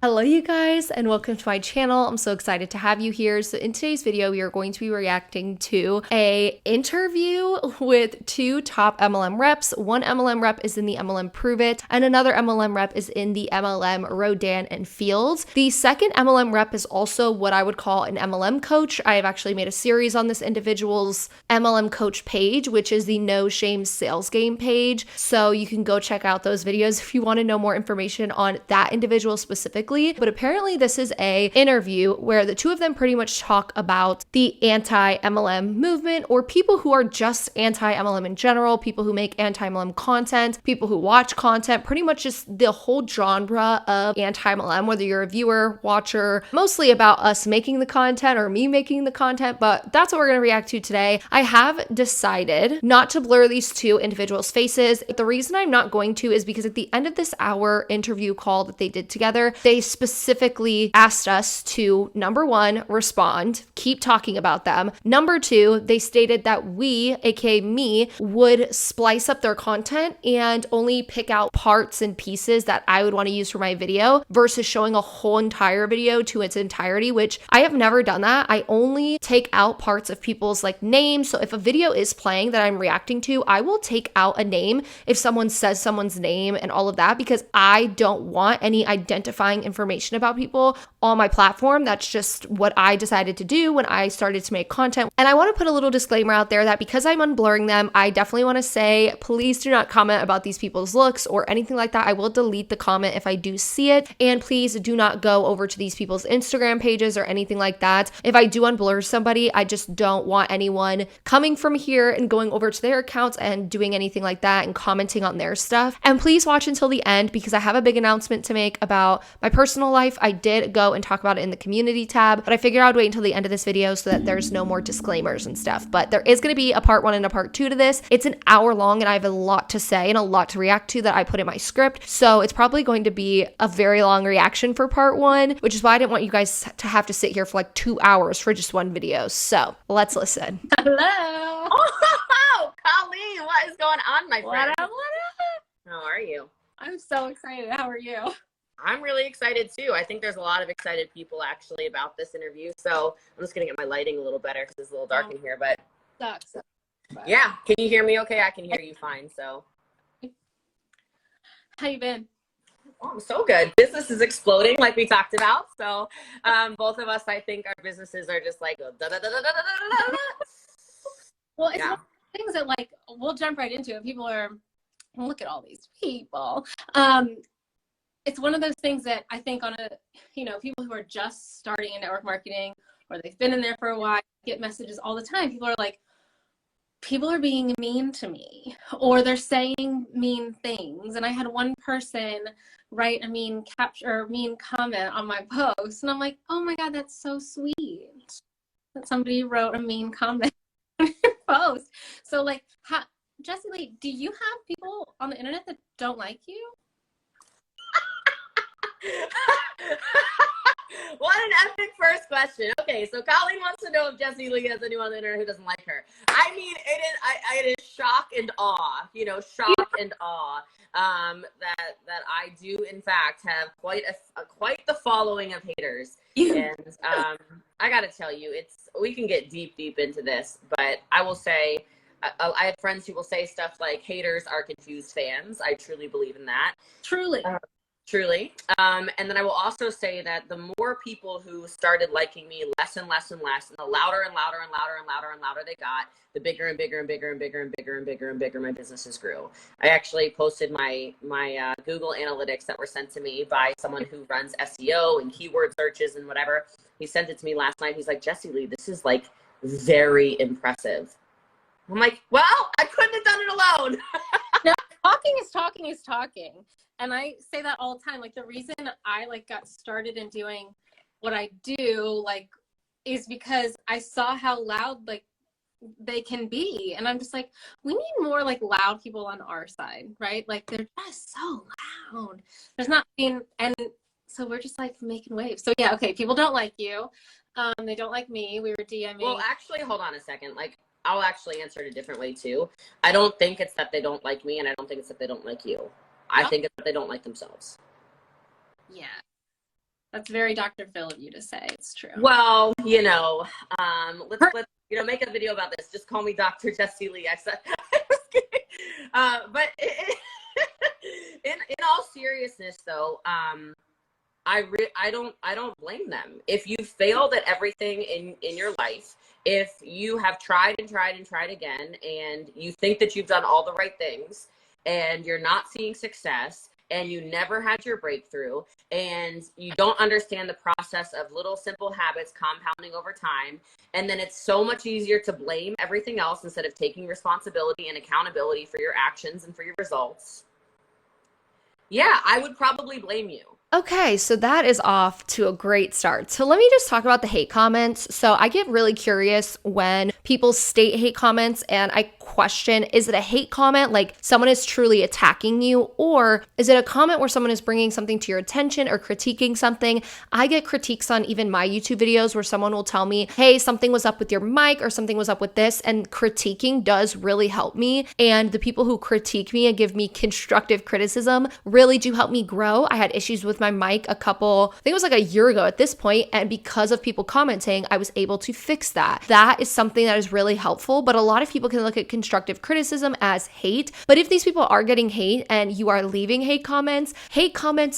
Hello you guys and welcome to my channel. I'm so excited to have you here. So in today's video, we are going to be reacting to a interview with two top MLM reps. One MLM rep is in the MLM Prove It and another MLM rep is in the MLM Rodan and Fields. The second MLM rep is also what I would call an MLM coach. I have actually made a series on this individual's MLM coach page, which is the No Shame Sales Game page. So you can go check out those videos if you want to know more information on that individual specifically. But apparently this is a interview where the two of them pretty much talk about the anti-MLM movement, or people who are just anti-MLM in general, people who make anti-MLM content, people who watch content, pretty much just the whole genre of anti-MLM, whether you're a viewer, watcher, mostly about us making the content or me making the content, but that's what we're going to react to today. I have decided not to blur these two individuals' faces. The reason I'm not going to is because at the end of this hour interview call that they did together, they specifically asked us to, number one, respond, keep talking about them. Number two, they stated that we, aka me, would splice up their content and only pick out parts and pieces that I would want to use for my video versus showing a whole entire video to its entirety, which I have never done that. I only take out parts of people's names. So if a video is playing that I'm reacting to, I will take out a name if someone says someone's name and all of that, because I don't want any identifying information about people on my platform. That's just what I decided to do when I started to make content. And I want to put a little disclaimer out there that because I'm unblurring them, I definitely want to say, please do not comment about these people's looks or anything like that. I will delete the comment if I do see it. And please do not go over to these people's Instagram pages or anything like that. If I do unblur somebody, I just don't want anyone coming from here and going over to their accounts and doing anything like that and commenting on their stuff. And please watch until the end because I have a big announcement to make about my personal life. I did go and talk about it in the community tab, but I figured I'd wait until the end of this video so that there's no more disclaimers and stuff. But there is going to be a part one and a part two to this. It's an hour long and I have a lot to say and a lot to react to that I put in my script. So it's probably going to be a very long reaction for part one, which is why I didn't want you guys to have to sit here for 2 hours for just one video. So let's listen. Hello. Oh, Colleen, what is going on, my friend? What up? How are you? I'm so excited. How are you? I'm really excited too. I think there's a lot of excited people actually about this interview. So I'm just gonna get my lighting a little better because it's a little dark in here. But Sucks. yeah, can you hear me okay? I can hear you fine. So how you been? oh, I'm so good. Business is exploding like we talked about. So both of us, I think our businesses are just da, da, da, da, da, da, da, da. Well, it's one of the things that we'll jump right into it. People are, look at all these people. It's one of those things that I think people who are just starting in network marketing or they've been in there for a while get messages all the time. People are being mean to me or they're saying mean things. And I had one person write a mean comment on my post. And I'm like, oh my God, that's so sweet that somebody wrote a mean comment on your post. So Jessie Lee, do you have people on the internet that don't like you? What an epic first question. Okay, so Colleen wants to know if Jessie Lee has anyone on the internet who doesn't like her. I mean, it is shock and awe, shock and awe that I do in fact have quite the following of haters. And I gotta tell you, we can get deep into this, but I will say I have friends who will say stuff like haters are confused fans. I truly believe in that. Truly. Truly. And then I will also say that the more people who started liking me less and less and less, and the louder and louder and louder and louder and louder they got, the bigger and bigger and bigger and bigger and bigger and bigger and bigger my businesses grew. I actually posted my Google Analytics that were sent to me by someone who runs SEO and keyword searches and whatever. He sent it to me last night. He's like, Jessie Lee, this is very impressive. I'm like, well, I couldn't have done it alone. No, talking is talking. And I say that all the time. The reason I got started in doing what I do, is because I saw how loud they can be. And I'm just we need more loud people on our side, right? They're just so loud. There's not being, and so we're just making waves. So yeah, okay, people don't like you. They don't like me. We were DMing. Well, actually, hold on a second. I'll actually answer it a different way too. I don't think it's that they don't like me, and I don't think it's that they don't like you. I think it's that they don't like themselves. Yeah. That's very Dr. Phil of you to say. It's true. Well, let's make a video about this. Just call me Dr. Jessie Lee. I said, I was kidding. But in all seriousness, though, I don't blame them. If you failed at everything in your life, if you have tried and tried and tried again, and you think that you've done all the right things, and you're not seeing success, and you never had your breakthrough, and you don't understand the process of little simple habits compounding over time, and then it's so much easier to blame everything else instead of taking responsibility and accountability for your actions and for your results. Yeah, I would probably blame you. Okay, so that is off to a great start. So let me just talk about the hate comments. So I get really curious when people state hate comments, and I question, is it a hate comment, like someone is truly attacking you, or is it a comment where someone is bringing something to your attention or critiquing something? I get critiques on even my YouTube videos where someone will tell me, hey, something was up with your mic or something was up with this, and critiquing does really help me. And the people who critique me and give me constructive criticism really do help me grow. I had issues with my mic I think it was like a year ago at this point, and because of people commenting, I was able to fix that. That is something that is really helpful, but a lot of people can look at constructive criticism as hate. But if these people are getting hate and you are leaving hate comments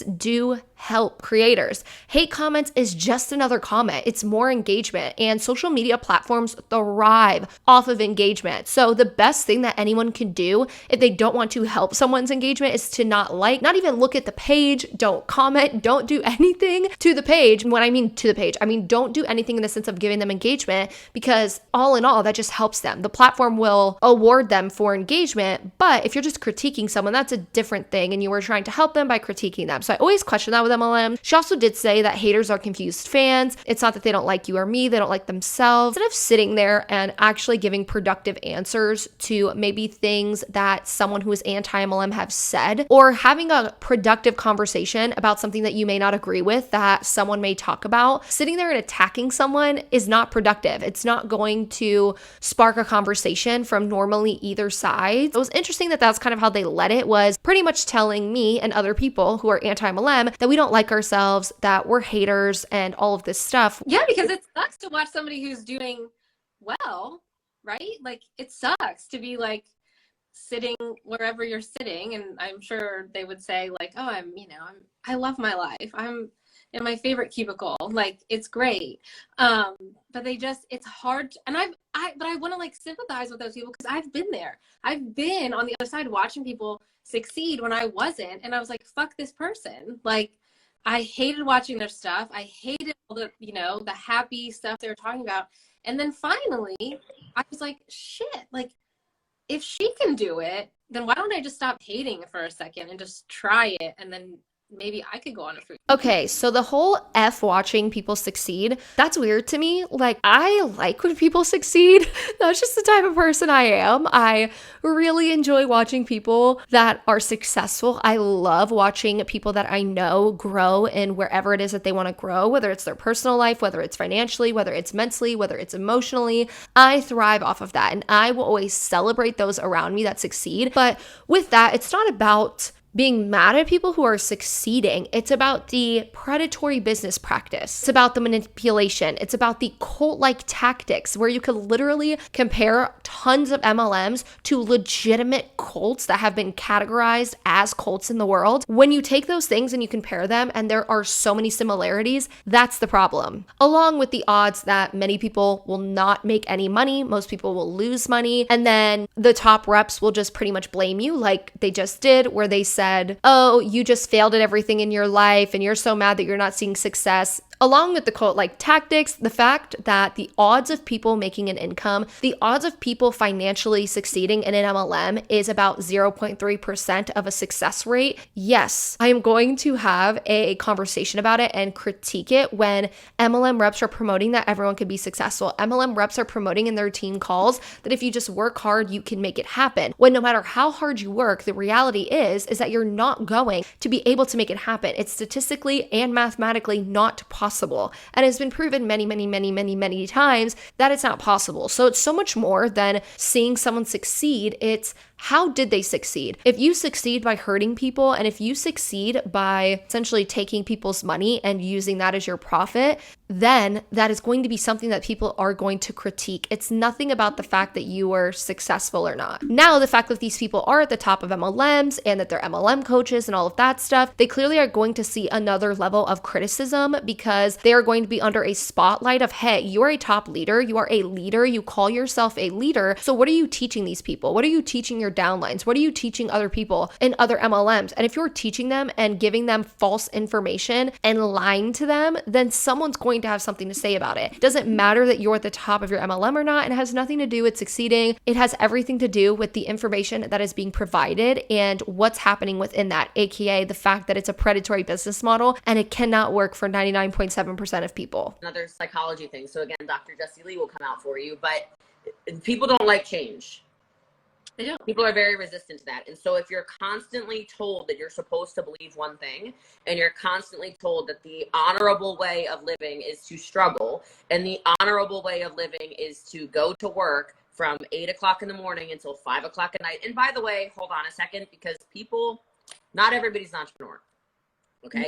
do help creators. Hate comments is just another comment. It's more engagement, and social media platforms thrive off of engagement. So the best thing that anyone can do if they don't want to help someone's engagement is to not even look at the page, don't comment, don't do anything to the page. When I mean to the page, I mean don't do anything in the sense of giving them engagement, because all in all, that just helps them. The platform will award them for engagement, but if you're just critiquing someone, that's a different thing, and you were trying to help them by critiquing them. So I always question that with MLM. She also did say that haters are confused fans. It's not that they don't like you or me, they don't like themselves. Instead of sitting there and actually giving productive answers to maybe things that someone who is anti-MLM have said, or having a productive conversation about something that you may not agree with that someone may talk about, sitting there and attacking someone is not productive. It's not going to spark a conversation from normally either side. It was interesting that that's kind of how they led it, was pretty much telling me and other people who are anti-MLM that we don't like ourselves, that we're haters, and all of this stuff. Yeah, because it sucks to watch somebody who's doing well, right? Like, it sucks to be like sitting wherever you're sitting, and I'm sure they would say like, oh, I love my life, I'm in my favorite cubicle, like it's great. But it's hard, and but I want to like sympathize with those people, because I've been there. I've been on the other side watching people succeed when I wasn't, and I was like, fuck this person. Like, I hated watching their stuff. I hated all the, the happy stuff they were talking about. And then finally, I was like, shit, like, if she can do it, then why don't I just stop hating for a second and just try it, and then maybe I could go on a food. Okay, so the whole F watching people succeed, that's weird to me. Like, I like when people succeed. That's just the type of person I am. I really enjoy watching people that are successful. I love watching people that I know grow in wherever it is that they want to grow, whether it's their personal life, whether it's financially, whether it's mentally, whether it's emotionally. I thrive off of that, and I will always celebrate those around me that succeed. But with that, it's not about being mad at people who are succeeding. It's about the predatory business practice. It's about the manipulation. It's about the cult-like tactics where you could literally compare tons of MLMs to legitimate cults that have been categorized as cults in the world. When you take those things and you compare them, and there are so many similarities, that's the problem. Along with the odds that many people will not make any money, most people will lose money, and then the top reps will just pretty much blame you, like they just did, where they said, oh, you just failed at everything in your life and you're so mad that you're not seeing success. Along with the cult-like tactics, the fact that the odds of people making an income, the odds of people financially succeeding in an MLM is about 0.3% of a success rate. Yes, I am going to have a conversation about it and critique it when MLM reps are promoting that everyone can be successful. MLM reps are promoting in their team calls that if you just work hard, you can make it happen. When no matter how hard you work, the reality is that you're not going to be able to make it happen. It's statistically and mathematically not possible. And it's been proven many times that it's not possible. So it's so much more than seeing someone succeed. It's how did they succeed? If you succeed by hurting people, and if you succeed by essentially taking people's money and using that as your profit, then that is going to be something that people are going to critique. It's nothing about the fact that you were successful or not. Now, the fact that these people are at the top of MLMs and that they're MLM coaches and all of that stuff, they clearly are going to see another level of criticism because they are going to be under a spotlight of, hey, you are a top leader, you are a leader, you call yourself a leader. So what are you teaching these people? What are you teaching your downlines? What are you teaching other people in other MLMs? And if you're teaching them and giving them false information and lying to them, then someone's going to have something to say about it. It doesn't matter that you're at the top of your MLM or not. It has nothing to do with succeeding. It has everything to do with the information that is being provided and what's happening within that, aka the fact that it's a predatory business model and it cannot work for 99.7% of people. Another psychology thing. So again, Dr. Jesse Lee will come out for you, but people don't like change. They don't. People are very resistant to that. And so if you're constantly told that you're supposed to believe one thing, and you're constantly told that the honorable way of living is to struggle, and the honorable way of living is to go to work from 8 o'clock in the morning until 5 o'clock at night. And by the way, hold on a second, because people, not everybody's an entrepreneur. Okay.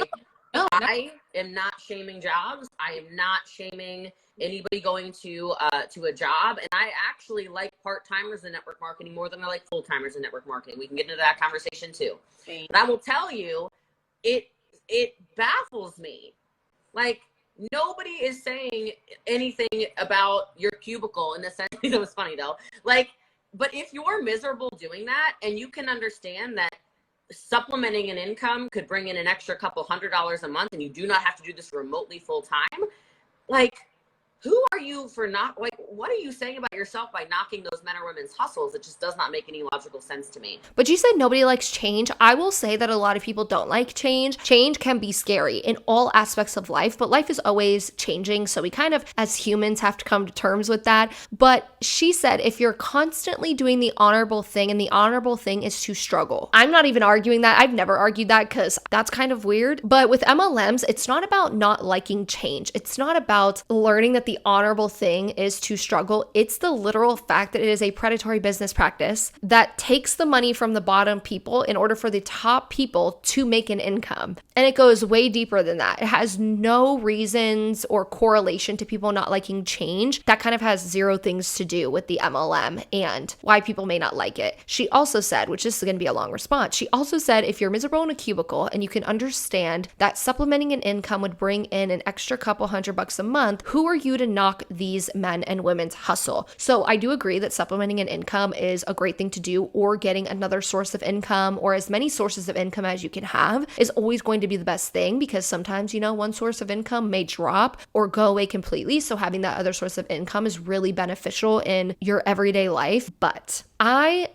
No. I am not shaming jobs. I am not shaming anybody going to a job. And I actually like part-timers in network marketing more than I like full-timers in network marketing. We can get into that conversation too. Same. But I will tell you, it baffles me. Like, nobody is saying anything about your cubicle in the sense that was funny though. Like, but if you're miserable doing that, and you can understand that supplementing an income could bring in an extra couple $100s a month, and you do not have to do this remotely full time, like, who are you for not, like, what are you saying about yourself by knocking those men or women's hustles? It just does not make any logical sense to me. But you said nobody likes change. I will say that a lot of people don't like change. Change can be scary in all aspects of life, but life is always changing. So we kind of, as humans, have to come to terms with that. But she said, if you're constantly doing the honorable thing, and the honorable thing is to struggle. I'm not even arguing that. I've never argued that because that's kind of weird. But with MLMs, it's not about not liking change. It's not about learning that the honorable thing is to struggle. It's the literal fact that it is a predatory business practice that takes the money from the bottom people in order for the top people to make an income. And it goes way deeper than that. It has no reasons or correlation to people not liking change. That kind of has zero things to do with the MLM and why people may not like it. She also said, which is going to be a long response, she also said, if you're miserable in a cubicle and you can understand that supplementing an income would bring in an extra couple $100 a month, who are you to knock these men and women's hustle? So I do agree that supplementing an income is a great thing to do, or getting another source of income, or as many sources of income as you can have, is always going to be the best thing, because sometimes, you know, one source of income may drop or go away completely. So having that other source of income is really beneficial in your everyday life. But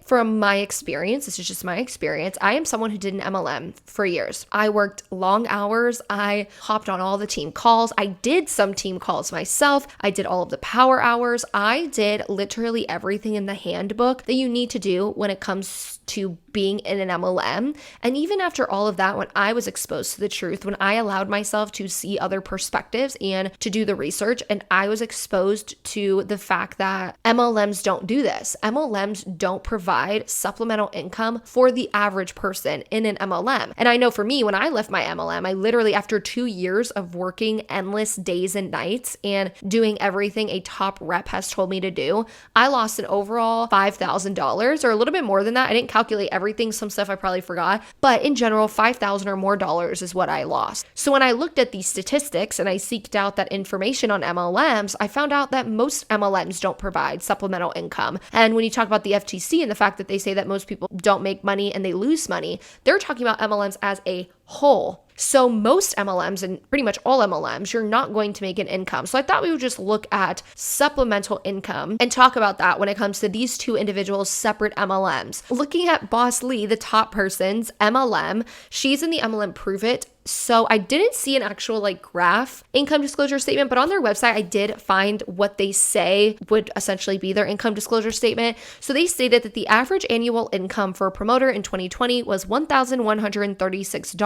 from my experience, this is just my experience, I am someone who did an MLM for years. I worked long hours. I hopped on all the team calls. I did some team calls myself. I did all of the power hours. I did literally everything in the handbook that you need to do when it comes to being in an MLM. And even after all of that, when I was exposed to the truth, when I allowed myself to see other perspectives and to do the research, and I was exposed to the fact that MLMs don't do this. MLMs don't provide supplemental income for the average person in an MLM. And I know for me, when I left my MLM, I literally, after 2 years of working endless days and nights and doing everything a top rep has told me to do, I lost an overall $5,000 or a little bit more than that. I didn't calculate everything. Some stuff I probably forgot, but in general, $5,000 or more dollars is what I lost. So when I looked at these statistics and I seeked out that information on MLMs, I found out that most MLMs don't provide supplemental income. And when you talk about the FTC and the fact that they say that most people don't make money and they lose money, they're talking about MLMs as a whole. So most MLMs, and pretty much all MLMs, you're not going to make an income. So I thought we would just look at supplemental income and talk about that when it comes to these two individuals' separate MLMs. Looking at Boss Lee, the top person's MLM, she's in the MLM Prove It. So I didn't see an actual graph income disclosure statement, but on their website, I did find what they say would essentially be their income disclosure statement. So they stated that the average annual income for a promoter in 2020 was $1,136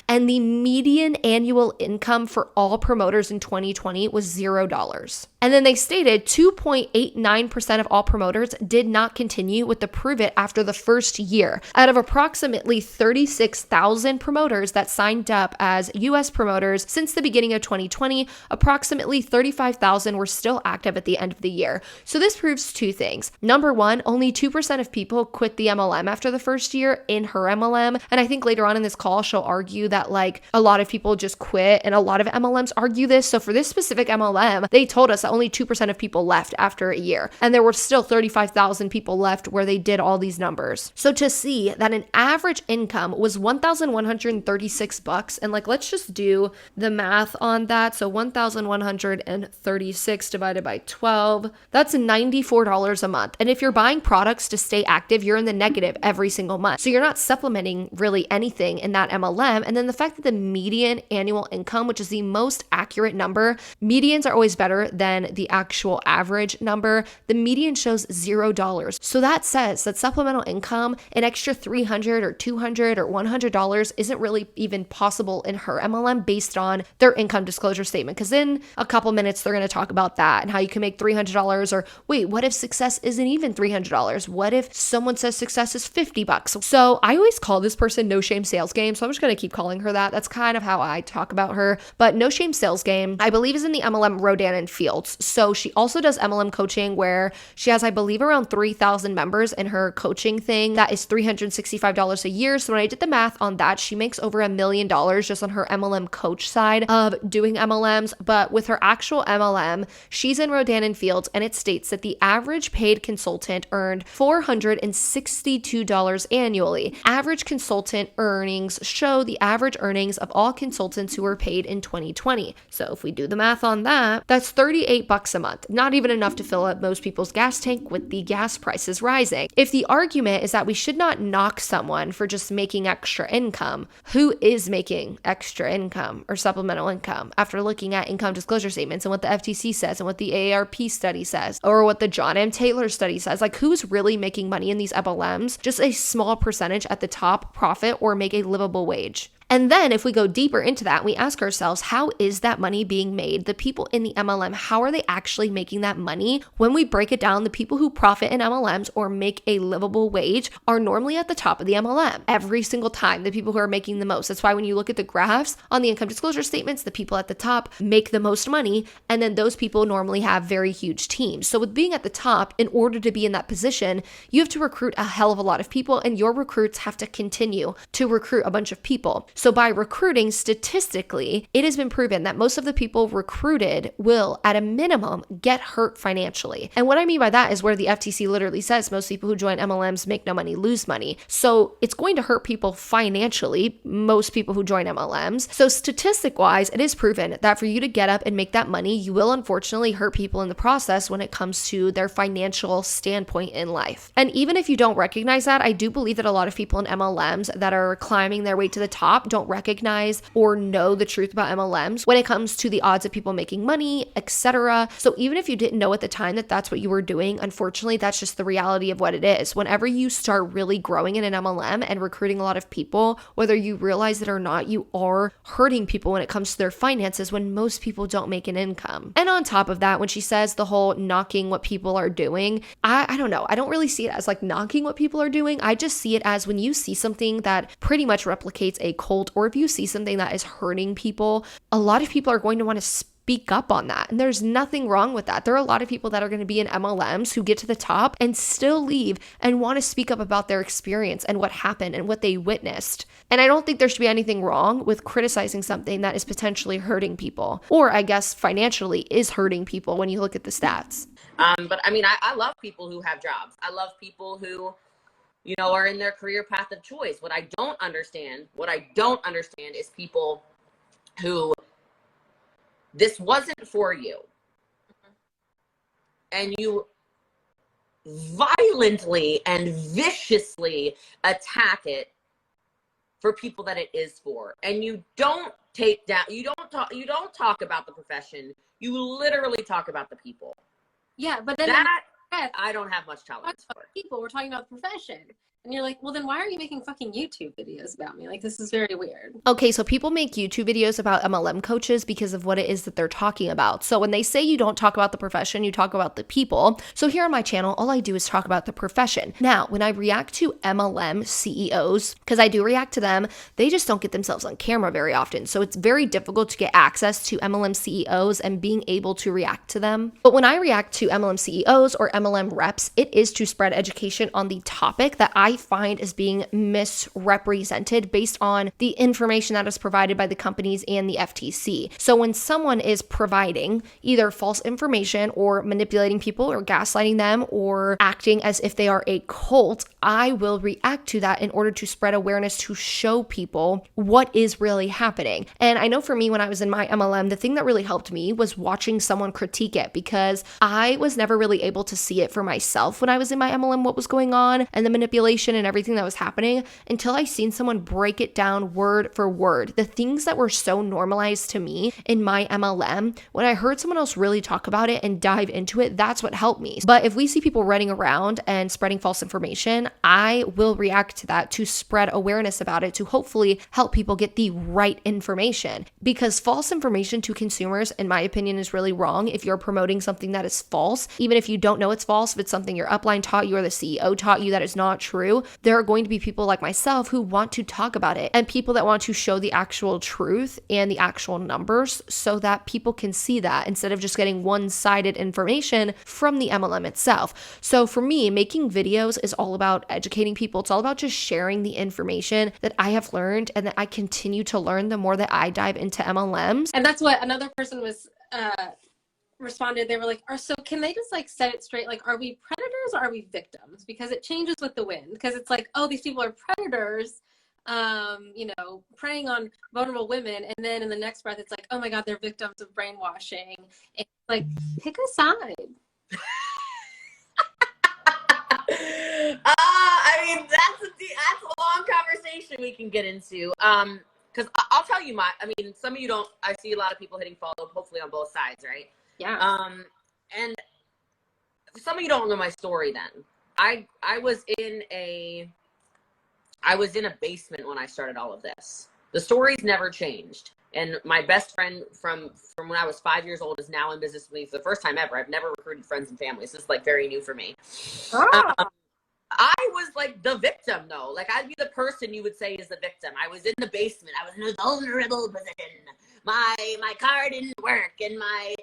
and the median annual income for all promoters in 2020 was $0. And then they stated 2.89% of all promoters did not continue with the Prove It after the first year. Out of approximately 36,000 promoters that signed up as US promoters since the beginning of 2020, approximately 35,000 were still active at the end of the year. So this proves two things. Number one, only 2% of people quit the MLM after the first year in her MLM. And I think later on in this call, she'll argue that like a lot of people just quit, and a lot of MLMs argue this. So for this specific MLM, they told us that only 2% of people left after a year. And there were still 35,000 people left where they did all these numbers. So to see that an average income was $1,136, and like, let's just do the math on that. So 1,136 divided by 12, that's $94 a month. And if you're buying products to stay active, you're in the negative every single month. So you're not supplementing really anything in that MLM. And then the fact that the median annual income, which is the most accurate number, medians are always better than the actual average number. The median shows $0. So that says that supplemental income, an extra $300 or $200 or $100 isn't really even possible in her MLM based on their income disclosure statement. Because in a couple minutes, they're going to talk about that and how you can make $300, or wait, what if success isn't even $300? What if someone says success is $50? So I always call this person No Shame Sales Game. So I'm just going to keep calling her that. That's kind of how I talk about her. But No Shame Sales Game, I believe, is in the MLM Rodan and Fields. So she also does MLM coaching where she has, I believe, around 3,000 members in her coaching thing. That is $365 a year. So when I did the math on that, she makes over $1 million just on her MLM coach side of doing MLMs. But with her actual MLM, she's in Rodan and Fields, and it states that the average paid consultant earned $462 annually. Average consultant earnings show the average earnings of all consultants who were paid in 2020. So if we do the math on that, that's $38 a month. Not even enough to fill up most people's gas tank with the gas prices rising. If the argument is that we should not knock someone for just making extra income, who is making extra income or supplemental income after looking at income disclosure statements and what the FTC says and what the AARP study says or what the John M. Taylor study says? Like, who's really making money in these MLMs? Just a small percentage at the top profit or make a livable wage. And then if we go deeper into that, we ask ourselves, how is that money being made? The people in the MLM, how are they actually making that money? When we break it down, the people who profit in MLMs or make a livable wage are normally at the top of the MLM every single time, the people who are making the most. That's why when you look at the graphs on the income disclosure statements, the people at the top make the most money, and then those people normally have very huge teams. So with being at the top, in order to be in that position, you have to recruit a hell of a lot of people, and your recruits have to continue to recruit a bunch of people. So by recruiting, statistically, it has been proven that most of the people recruited will, at a minimum, get hurt financially. And what I mean by that is where the FTC literally says most people who join MLMs make no money, lose money. So it's going to hurt people financially, most people who join MLMs. So statistic-wise, it is proven that for you to get up and make that money, you will unfortunately hurt people in the process when it comes to their financial standpoint in life. And even if you don't recognize that, I do believe that a lot of people in MLMs that are climbing their way to the top don't recognize or know the truth about MLMs when it comes to the odds of people making money, etc. So even if you didn't know at the time that that's what you were doing, unfortunately, that's just the reality of what it is. Whenever you start really growing in an MLM and recruiting a lot of people, whether you realize it or not, you are hurting people when it comes to their finances when most people don't make an income. And on top of that, when she says the whole knocking what people are doing, I don't know. I don't really see it as like knocking what people are doing. I just see it as when you see something that pretty much replicates a cult, or if you see something that is hurting people, a lot of people are going to want to speak up on that. And there's nothing wrong with that. There are a lot of people that are going to be in MLMs who get to the top and still leave and want to speak up about their experience and what happened and what they witnessed. And I don't think there should be anything wrong with criticizing something that is potentially hurting people, or I guess financially is hurting people when you look at the stats. But I mean, I love people who have jobs. I love people who, you know, are in their career path of choice. What I don't understand is people who this wasn't for you and you violently and viciously attack it for people that it is for. And you don't talk about the profession. You literally talk about the people. Yeah, but then that I don't have much tolerance for. People, we're talking about the profession. And you're like, well, then why are you making fucking YouTube videos about me? Like, this is very weird. Okay, so people make YouTube videos about MLM coaches because of what it is that they're talking about. So when they say you don't talk about the profession, you talk about the people. So here on my channel, all I do is talk about the profession. Now, when I react to MLM CEOs, because I do react to them, they just don't get themselves on camera very often. So it's very difficult to get access to MLM CEOs and being able to react to them. But when I react to MLM CEOs or MLM reps, it is to spread education on the topic that I find is being misrepresented based on the information that is provided by the companies and the FTC. So when someone is providing either false information or manipulating people or gaslighting them or acting as if they are a cult, I will react to that in order to spread awareness to show people what is really happening. And I know for me, when I was in my MLM, the thing that really helped me was watching someone critique it, because I was never really able to see it for myself when I was in my MLM, what was going on and the manipulation and everything that was happening, until I seen someone break it down word for word. The things that were so normalized to me in my MLM, when I heard someone else really talk about it and dive into it, that's what helped me. But if we see people running around and spreading false information, I will react to that to spread awareness about it, to hopefully help people get the right information. Because false information to consumers, in my opinion, is really wrong. If you're promoting something that is false, even if you don't know it's false, if it's something your upline taught you or the CEO taught you that is not true, there are going to be people like myself who want to talk about it, and people that want to show the actual truth and the actual numbers so that people can see that, instead of just getting one-sided information from the MLM itself. So for me, making videos is all about educating people. It's all about just sharing the information that I have learned and that I continue to learn the more that I dive into MLMs. And that's what another person was responded. They were like, so can they just like set it straight? Like, are we predators or are we victims? Because it changes with the wind. Because it's like, oh, these people are predators, preying on vulnerable women. And then in the next breath, it's like, oh my God, they're victims of brainwashing. And it's like, pick a side. I mean, that's a long conversation we can get into. Because I'll tell you some of you don't, I see a lot of people hitting follow, hopefully on both sides, right? Yeah. And some of you don't know my story then. I was in a basement when I started all of this. The story's never changed. And my best friend from when I was 5 years old is now in business with me for the first time ever. I've never recruited friends and families. This is like very new for me. I was like the victim though. Like, I'd be the person you would say is the victim. I was in the basement. I was in a vulnerable position. My car didn't work and my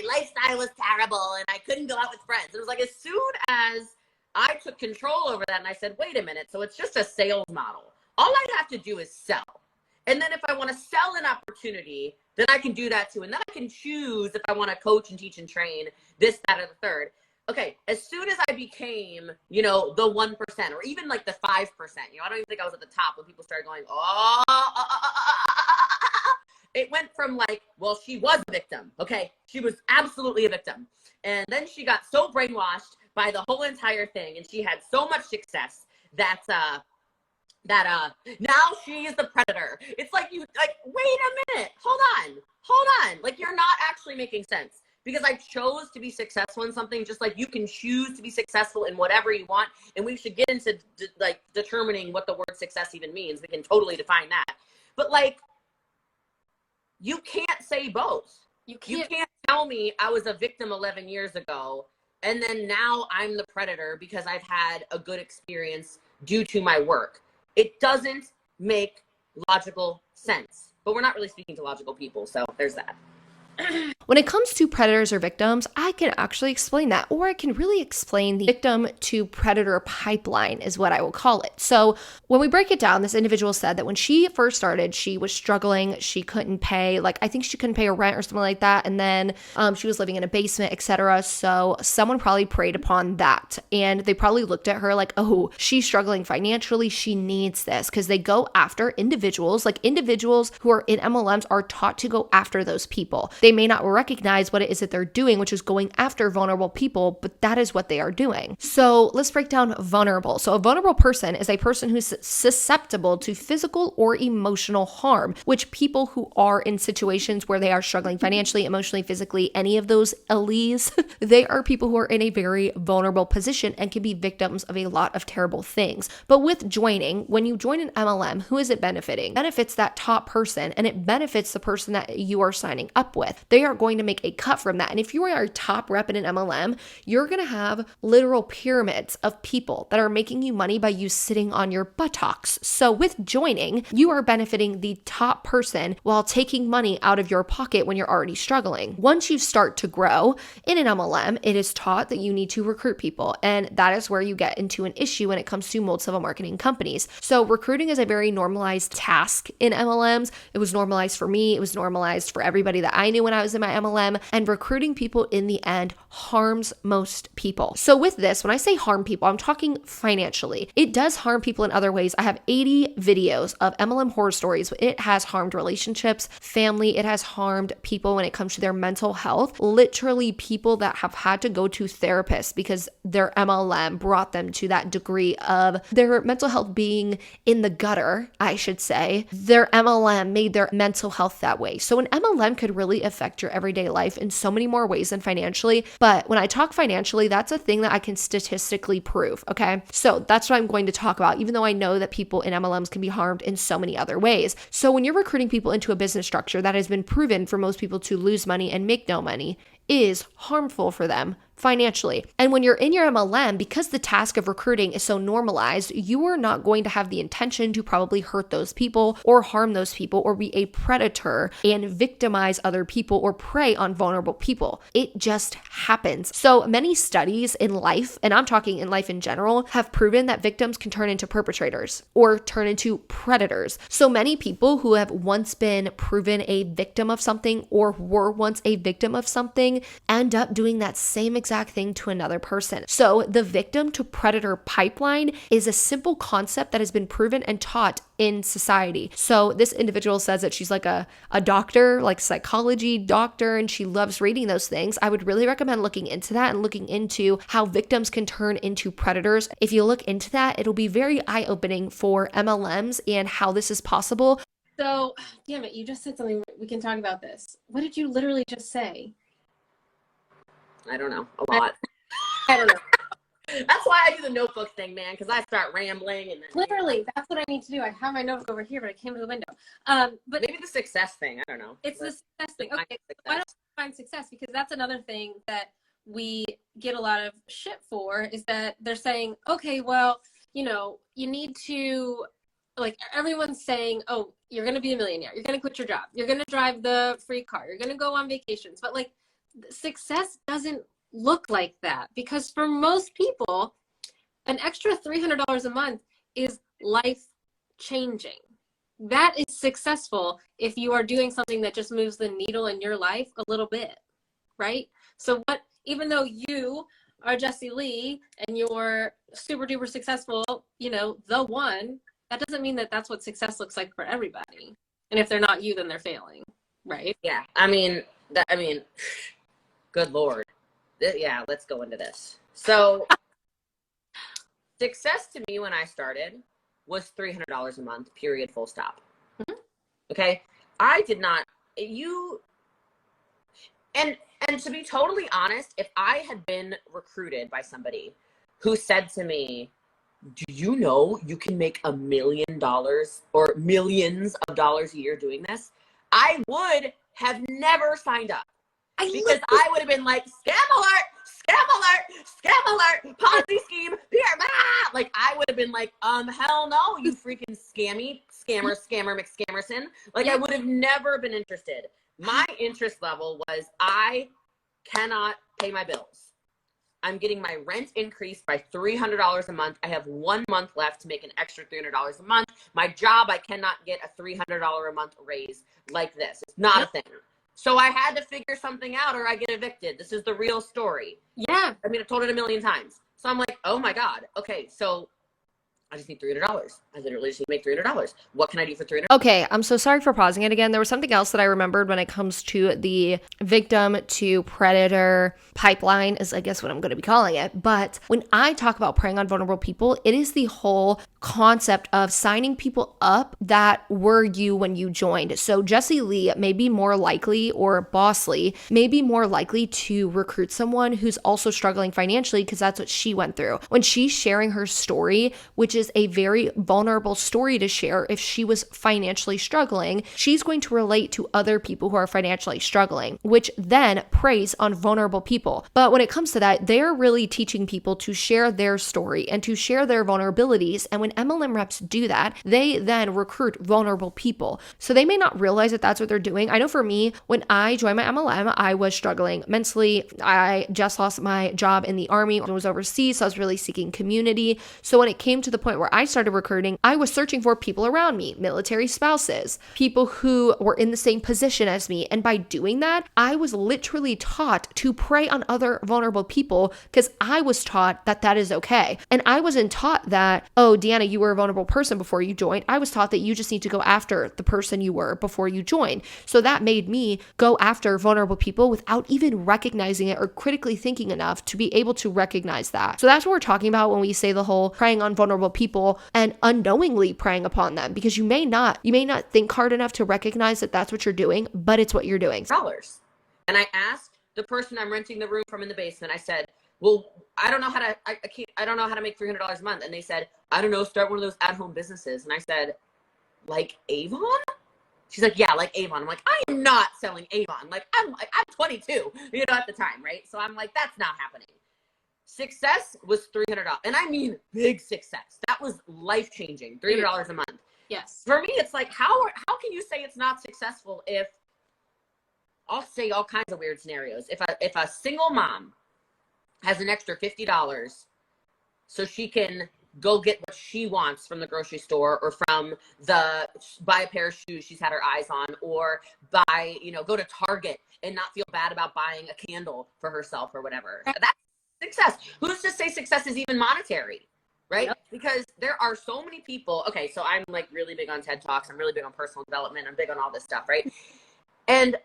lifestyle was terrible and I couldn't go out with friends. It was like, as soon as I took control over that and I said, wait a minute, so it's just a sales model. All I have to do is sell. And then if I want to sell an opportunity, then I can do that too. And then I can choose if I want to coach and teach and train this, that, or the third. Okay, as soon as I became, the 1% or even like the 5%, I don't even think I was at the top when people started going, it went from like, well, she was a victim. Okay, she was absolutely a victim. And then she got so brainwashed by the whole entire thing, and she had so much success that now she is the predator. It's like, wait a minute, hold on. Like, you're not actually making sense. Because I chose to be successful in something, just like you can choose to be successful in whatever you want. And we should get into determining what the word success even means. We can totally define that. But like, you can't say both. You can't tell me I was a victim 11 years ago, and then now I'm the predator because I've had a good experience due to my work. It doesn't make logical sense. But we're not really speaking to logical people, so there's that. When it comes to predators or victims, I can actually explain that, or I can really explain the victim to predator pipeline is what I will call it. So when we break it down, this individual said that when she first started, she was struggling. She couldn't pay, I think she couldn't pay her rent or something like that. And then she was living in a basement, etc. So someone probably preyed upon that. And they probably looked at her like, oh, she's struggling financially. She needs this, because they go after individuals. Like, individuals who are in MLMs are taught to go after those people. They They may not recognize what it is that they're doing, which is going after vulnerable people, but that is what they are doing. So let's break down vulnerable. So a vulnerable person is a person who's susceptible to physical or emotional harm, which people who are in situations where they are struggling financially, emotionally, physically, any of those LEs, they are people who are in a very vulnerable position and can be victims of a lot of terrible things. But with joining, when you join an MLM, who is it benefiting? It benefits that top person, and it benefits the person that you are signing up with. They are going to make a cut from that. And if you are a top rep in an MLM, you're going to have literal pyramids of people that are making you money by you sitting on your buttocks. So with joining, you are benefiting the top person while taking money out of your pocket when you're already struggling. Once you start to grow in an MLM, it is taught that you need to recruit people. And that is where you get into an issue when it comes to multi-level marketing companies. So recruiting is a very normalized task in MLMs. It was normalized for me. It was normalized for everybody that I knew when I was in my MLM. And recruiting people in the end harms most people. So with this, when I say harm people, I'm talking financially. It does harm people in other ways. I have 80 videos of MLM horror stories. It has harmed relationships, family. It has harmed people when it comes to their mental health. Literally people that have had to go to therapists because their MLM brought them to that degree of their mental health being in the gutter, I should say. Their MLM made their mental health that way. So an MLM could really affect your everyday life in so many more ways than financially. But when I talk financially, that's a thing that I can statistically prove, okay? So that's what I'm going to talk about, even though I know that people in MLMs can be harmed in so many other ways. So when you're recruiting people into a business structure that has been proven for most people to lose money and make no money, is harmful for them financially. And when you're in your MLM, because the task of recruiting is so normalized, you are not going to have the intention to probably hurt those people or harm those people or be a predator and victimize other people or prey on vulnerable people. It just happens. So many studies in life, and I'm talking in life in general, have proven that victims can turn into perpetrators or turn into predators. So many people who have once been proven a victim of something or were once a victim of something end up doing that same exact thing to another person. So the victim to predator pipeline is a simple concept that has been proven and taught in society. So this individual says that she's like a doctor, like psychology doctor, and she loves reading those things. I would really recommend looking into that and looking into how victims can turn into predators. If you look into that, it'll be very eye-opening for MLMs and how this is possible. So, damn it, you just said something. We can talk about this. What did you literally just say? I don't know. A lot. I don't know. That's why I do the notebook thing, man, because I start rambling and then Literally, that's what I need to do. I have my notebook over here, but I came to the window. But maybe the success thing. I don't know. It's the success thing. Okay, why don't we find success? Because that's another thing that we get a lot of shit for, is that they're saying, okay, well, you know, you need to, like, everyone's saying, oh, you're going to be a millionaire. You're going to quit your job. You're going to drive the free car. You're going to go on vacations. But like, success doesn't look like that, because for most people, an extra $300 a month is life changing. That is successful if you are doing something that just moves the needle in your life a little bit, right? So what, even though you are Jessie Lee and you're super duper successful, you know, the one, that doesn't mean that that's what success looks like for everybody. And if they're not you, then they're failing, right? Yeah, I mean, good Lord. Yeah, let's go into this. So success to me when I started was $300 a month, period, full stop. Mm-hmm. Okay. I did not, and to be totally honest, if I had been recruited by somebody who said to me, do you know you can make $1 million or millions of dollars a year doing this? I would have never signed up. Because I would have been like, scam alert, scam alert, scam alert, Ponzi scheme, PR, like I would have been like, hell no, you freaking scammer, McScammerson. Like I would have never been interested. My interest level was I cannot pay my bills. I'm getting my rent increased by $300 a month. I have 1 month left to make an extra $300 a month. My job, I cannot get a $300 a month raise like this. It's not a thing. So I had to figure something out or I get evicted. This is the real story. Yeah. I mean, I've told it a million times. So I'm like, oh my God. Okay. So I just need $300. I literally just need to make $300. What can I do for $300? Okay, I'm so sorry for pausing it again. There was something else that I remembered when it comes to the victim to predator pipeline, is I guess what I'm going to be calling it. But when I talk about preying on vulnerable people, it is the whole concept of signing people up that were you when you joined. So Jessie Lee may be more likely, or Boss Lee may be more likely to recruit someone who's also struggling financially, because that's what she went through. When she's sharing her story, which is a very vulnerable story to share, if she was financially struggling, she's going to relate to other people who are financially struggling, which then preys on vulnerable people. But when it comes to that, they're really teaching people to share their story and to share their vulnerabilities. And when MLM reps do that, they then recruit vulnerable people. So they may not realize that that's what they're doing. I know for me, when I joined my MLM, I was struggling mentally. I just lost my job in the army. I was overseas, so I was really seeking community. So when it came to the point where I started recruiting, I was searching for people around me, military spouses, people who were in the same position as me. And by doing that, I was literally taught to prey on other vulnerable people, because I was taught that that is okay. And I wasn't taught that, oh, Deanna, you were a vulnerable person before you joined. I was taught that you just need to go after the person you were before you joined. So that made me go after vulnerable people without even recognizing it or critically thinking enough to be able to recognize that. So that's what we're talking about when we say the whole preying on vulnerable people and unknowingly preying upon them, because you may not think hard enough to recognize that that's what you're doing, but it's what you're doing. Dollars. And I asked the person I'm renting the room from in the basement, I said, well, I don't know how to, I don't know how to make $300 a month. And they said, I don't know, start one of those at-home businesses. And I said, like Avon? She's like, yeah, like Avon. I'm like, I am not selling Avon. I'm 22, at the time, right? So I'm like, that's not happening. Success was $300. And I mean, big success. That was life-changing, $300 a month. Yes. For me, it's like, how can you say it's not successful if, I'll say all kinds of weird scenarios. If a single mom has an extra $50 so she can go get what she wants from the grocery store, or buy a pair of shoes she's had her eyes on, or buy, go to Target and not feel bad about buying a candle for herself or whatever. That's success. Who's to say success is even monetary, right? Yep. Because there are so many people. Okay, so I'm like really big on TED Talks. I'm really big on personal development. I'm big on all this stuff, right? And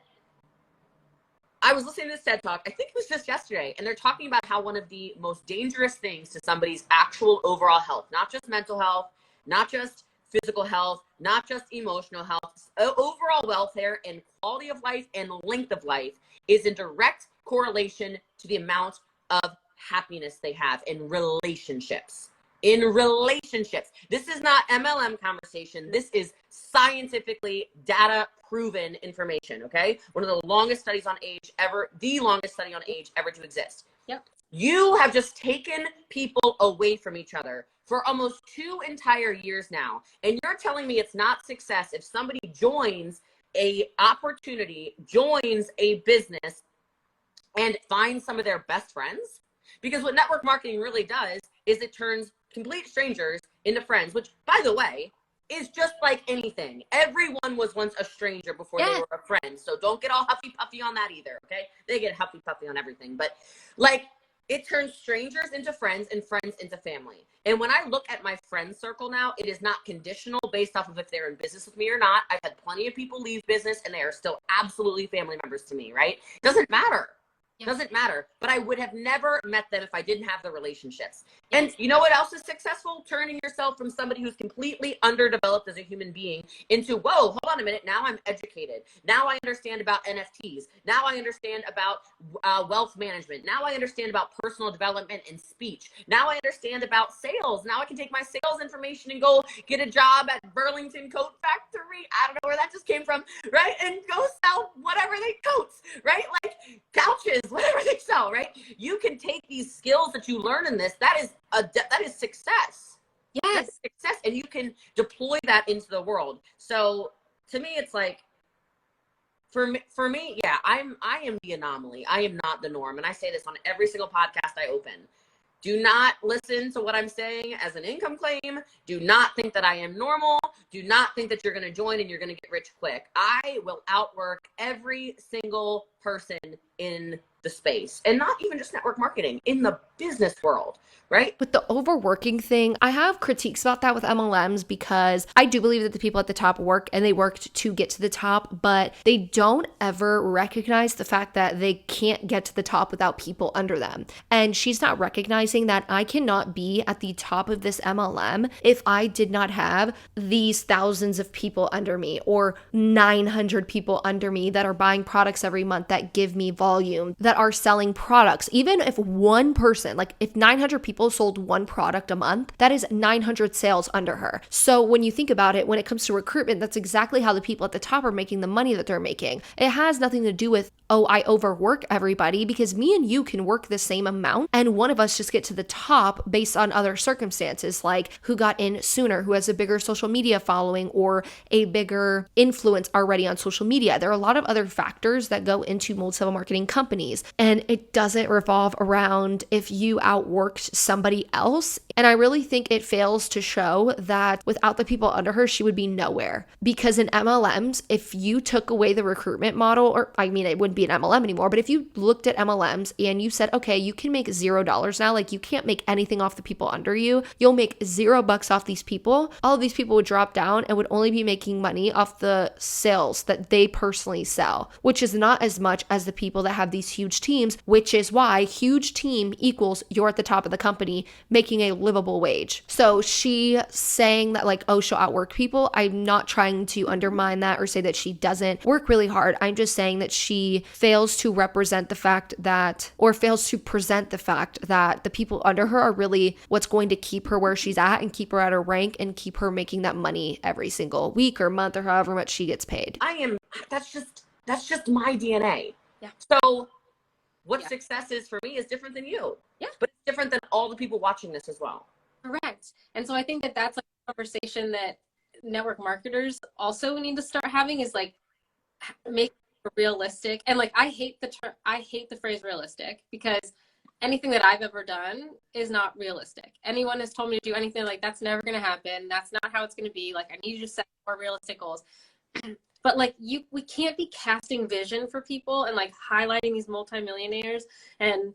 I was listening to this TED Talk, I think it was just yesterday, and they're talking about how one of the most dangerous things to somebody's actual overall health, not just mental health, not just physical health, not just emotional health, overall welfare and quality of life and length of life, is in direct correlation to the amount of happiness they have in relationships. In relationships. This is not MLM conversation. This is scientifically data proven information, okay? One of the longest studies on age ever, the longest study on age ever to exist. Yep. You have just taken people away from each other for almost 2 entire years now. And you're telling me it's not success if somebody joins a opportunity, joins a business, and finds some of their best friends? Because what network marketing really does is it turns complete strangers into friends, which, by the way, is just like anything. Everyone was once a stranger before they were a friend. So don't get all huffy puffy on that either, okay? They get huffy puffy on everything. But it turns strangers into friends and friends into family. And when I look at my friend circle now, it is not conditional based off of if they're in business with me or not. I've had plenty of people leave business and they are still absolutely family members to me, right? Doesn't matter. Doesn't matter. But I would have never met them if I didn't have the relationships. And you know what else is successful? Turning yourself from somebody who's completely underdeveloped as a human being into, whoa, hold on a minute. Now I'm educated. Now I understand about NFTs. Now I understand about wealth management. Now I understand about personal development and speech. Now I understand about sales. Now I can take my sales information and go get a job at Burlington Coat Factory. I don't know where that just came from, right? And go sell whatever they coats, right? Like couches, whatever they sell, right? You can take these skills that you learn in this. That is success. Yes. That's success. And you can deploy that into the world. So to me, it's like, for me, yeah, I am the anomaly. I am not the norm. And I say this on every single podcast I open. Do not listen to what I'm saying as an income claim. Do not think that I am normal. Do not think that you're going to join and you're going to get rich quick. I will outwork every single person in the space, and not even just network marketing, in the business world, right? With the overworking thing, I have critiques about that with MLMs because I do believe that the people at the top work and they worked to get to the top, but they don't ever recognize the fact that they can't get to the top without people under them. And she's not recognizing that I cannot be at the top of this MLM if I did not have these thousands of people under me or 900 people under me that are buying products every month that give me volume, that are selling products. Even if one person, like if 900 people sold one product a month, that is 900 sales under her. So when you think about it, when it comes to recruitment, that's exactly how the people at the top are making the money that they're making. It has nothing to do with, oh, I overwork everybody, because me and you can work the same amount and one of us just get to the top based on other circumstances, like who got in sooner, who has a bigger social media following or a bigger influence already on social media. There are a lot of other factors that go into multi-level marketing companies, and it doesn't revolve around if you outworked somebody else. And I really think it fails to show that without the people under her, she would be nowhere. Because in MLMs, if you took away the recruitment model, or I mean, it wouldn't be an MLM anymore, but if you looked at MLMs and you said, okay, you can make $0 now, like you can't make anything off the people under you, you'll make $0 off these people, all of these people would drop down and would only be making money off the sales that they personally sell, which is not as much as the people that have these huge teams, which is why huge team equals you're at the top of the company making a livable wage. So she saying that like, oh, she'll outwork people, I'm not trying to undermine that or say that she doesn't work really hard. I'm just saying that she fails to represent the fact that, or fails to present the fact that the people under her are really what's going to keep her where she's at and keep her at her rank and keep her making that money every single week or month or however much she gets paid. That's just my DNA. Yeah. So what success is for me is different than you. Yeah. But it's different than all the people watching this as well. Correct. And so I think that that's like a conversation that network marketers also need to start having, is like make it realistic. And like I hate the phrase realistic, because anything that I've ever done is not realistic. Anyone has told me to do anything, like that's never going to happen. That's not how it's going to be. Like I need you to set more realistic goals. But like we can't be casting vision for people and like highlighting these multimillionaires and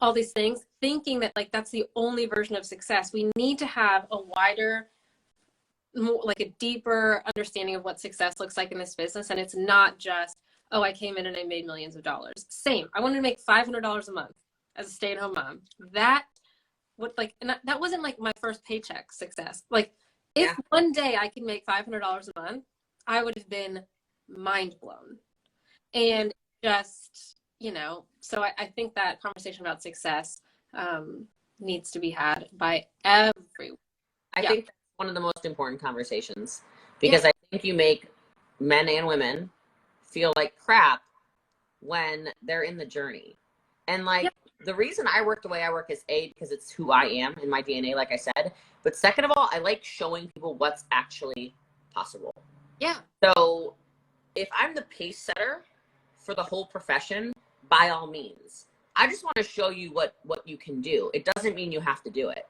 all these things, thinking that like that's the only version of success. We need to have a wider, more, like a deeper understanding of what success looks like in this business. And it's not just, oh, I came in and I made millions of dollars. Same. I wanted to make $500 a month as a stay-at-home mom. That wasn't like my first paycheck success. Like if one day I could make $500 a month, I would have been mind blown. And just, so I think that conversation about success needs to be had by everyone. I think that's one of the most important conversations, because I think you make men and women feel like crap when they're in the journey. And like the reason I work the way I work is because it's who I am in my DNA, like I said. But second of all, I like showing people what's actually possible. Yeah. So if I'm the pace setter for the whole profession, by all means, I just want to show you what you can do. It doesn't mean you have to do it.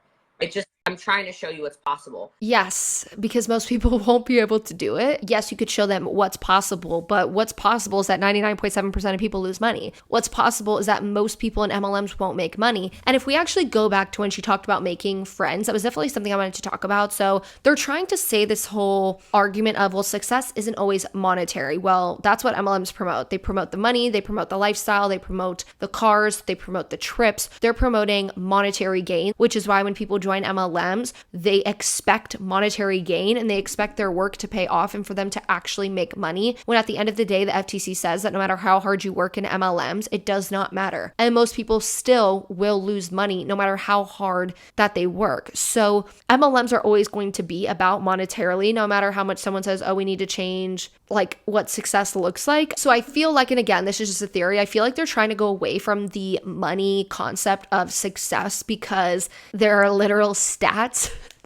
I'm trying to show you what's possible. Yes, because most people won't be able to do it. Yes, you could show them what's possible, but what's possible is that 99.7% of people lose money. What's possible is that most people in MLMs won't make money. And if we actually go back to when she talked about making friends, that was definitely something I wanted to talk about. So they're trying to say this whole argument of, well, success isn't always monetary. Well, that's what MLMs promote. They promote the money, they promote the lifestyle, they promote the cars, they promote the trips. They're promoting monetary gain, which is why when people join MLMs, they expect monetary gain and they expect their work to pay off and for them to actually make money, when at the end of the day, the FTC says that no matter how hard you work in MLMs, it does not matter. And most people still will lose money no matter how hard that they work. So MLMs are always going to be about monetarily, no matter how much someone says, oh, we need to change like what success looks like. So I feel like, and again, this is just a theory, I feel like they're trying to go away from the money concept of success, because there are literal stats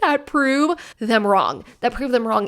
that prove them wrong,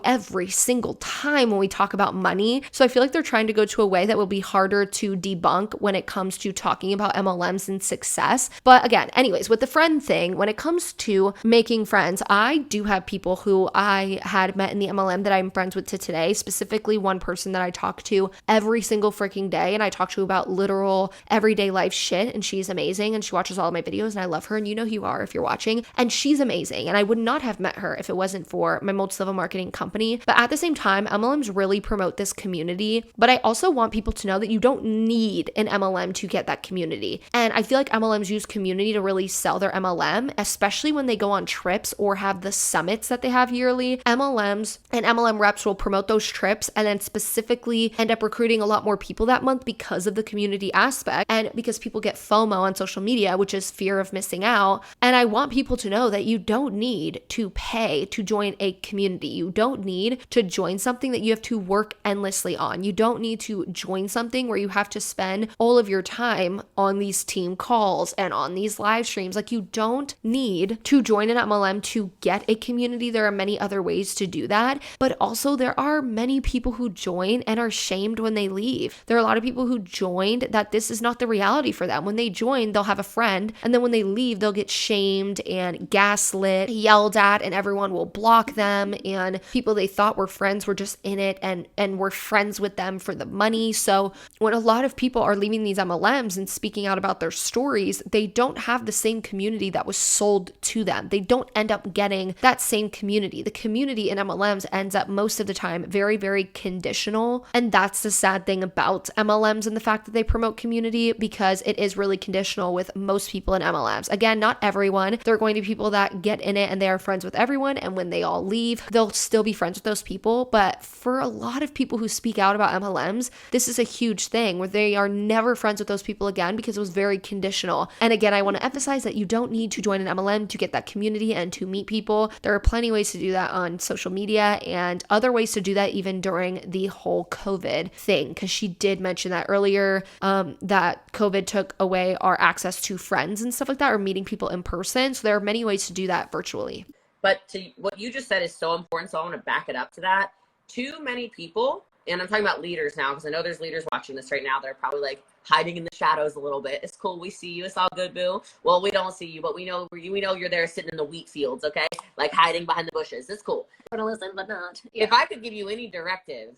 every single time when we talk about money. So I feel like they're trying to go to a way that will be harder to debunk when it comes to talking about MLMs and success. But again, anyways, with the friend thing, when it comes to making friends, I do have people who I had met in the MLM that I'm friends with to today, specifically one person that I talk to every single freaking day, and I talk to about literal everyday life shit, and she's amazing, and she watches all of my videos, and I love her, and you know who you are if you're watching, and she's amazing, and I would not have met her if it wasn't for my multi-level marketing company. But at the same time, MLMs really promote this community, but I also want people to know that you don't need an MLM to get that community. And I feel like MLMs use community to really sell their MLM, especially when they go on trips or have the summits that they have yearly. MLMs and MLM reps will promote those trips and then specifically end up recruiting a lot more people that month because of the community aspect and because people get FOMO on social media, which is fear of missing out. And I want people to know that you don't need to pay to join a community. You don't need to join something that you have to work endlessly on. You don't need to join something where you have to spend all of your time on these team calls and on these live streams. Like, you don't need to join an MLM to get a community. There are many other ways to do that, but also there are many people who join and are shamed when they leave. There are a lot of people who joined that this is not the reality for them. When they join, they'll have a friend, and then when they leave, they'll get shamed and gaslit, yelled at, and everyone will block them, and people they thought were friends were just in it and were friends with them for the money. So when a lot of people are leaving these MLMs and speaking out about their stories, they don't have the same community that was sold to them. They don't end up getting that same community. The community in MLMs ends up most of the time very, very conditional. And that's the sad thing about MLMs and the fact that they promote community, because it is really conditional with most people in MLMs. Again, not everyone. There are going to be people that get in it and they are friends with everyone, and when they all leave, they'll still be friends with those people. But for a lot of people who speak out about MLMs, this is a huge thing where they are never friends with those people again because it was very conditional. And again, I want to emphasize that you don't need to join an MLM to get that community and to meet people. There are plenty of ways to do that on social media and other ways to do that even during the whole COVID thing, because she did mention that earlier, that COVID took away our access to friends and stuff like that, or meeting people in person. So there are many ways to do that virtually. But to what you just said is so important, so I want to back it up to that. Too many people, and I'm talking about leaders now, because I know there's leaders watching this right now that are probably like hiding in the shadows a little bit. It's cool, we see you, it's all good, boo. Well, we don't see you, but we know you're there sitting in the wheat fields, okay? Like hiding behind the bushes. It's cool. I'm gonna listen, but not. Yeah. If I could give you any directive,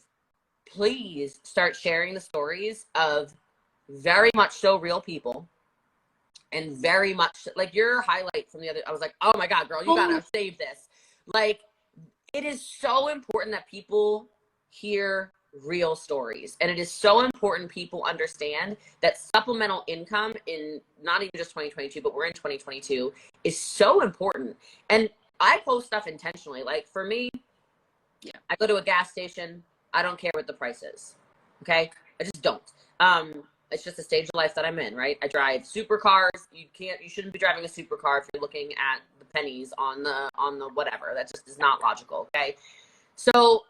please start sharing the stories of very much so real people, and very much like your highlight from the other. I was like, oh my God, girl, you gotta save this. Like, it is so important that people hear real stories. And it is so important people understand that supplemental income in not even just 2022, but we're in 2022, is so important. And I post stuff intentionally. Like for me, I go to a gas station, I don't care what the price is. Okay. I just don't. It's just a stage of life that I'm in, right? I drive supercars. You shouldn't be driving a supercar if you're looking at the pennies on the whatever. That just is not logical. Okay. So,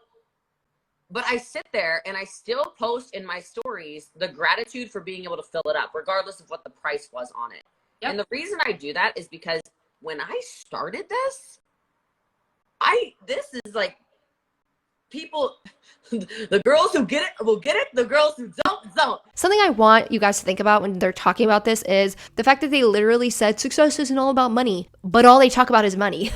but I sit there and I still post in my stories the gratitude for being able to fill it up, regardless of what the price was on it. Yep. And the reason I do that is because when I started this, this is like, people, the girls who get it will get it. The girls who don't. Something I want you guys to think about when they're talking about this is the fact that they literally said success isn't all about money, but all they talk about is money.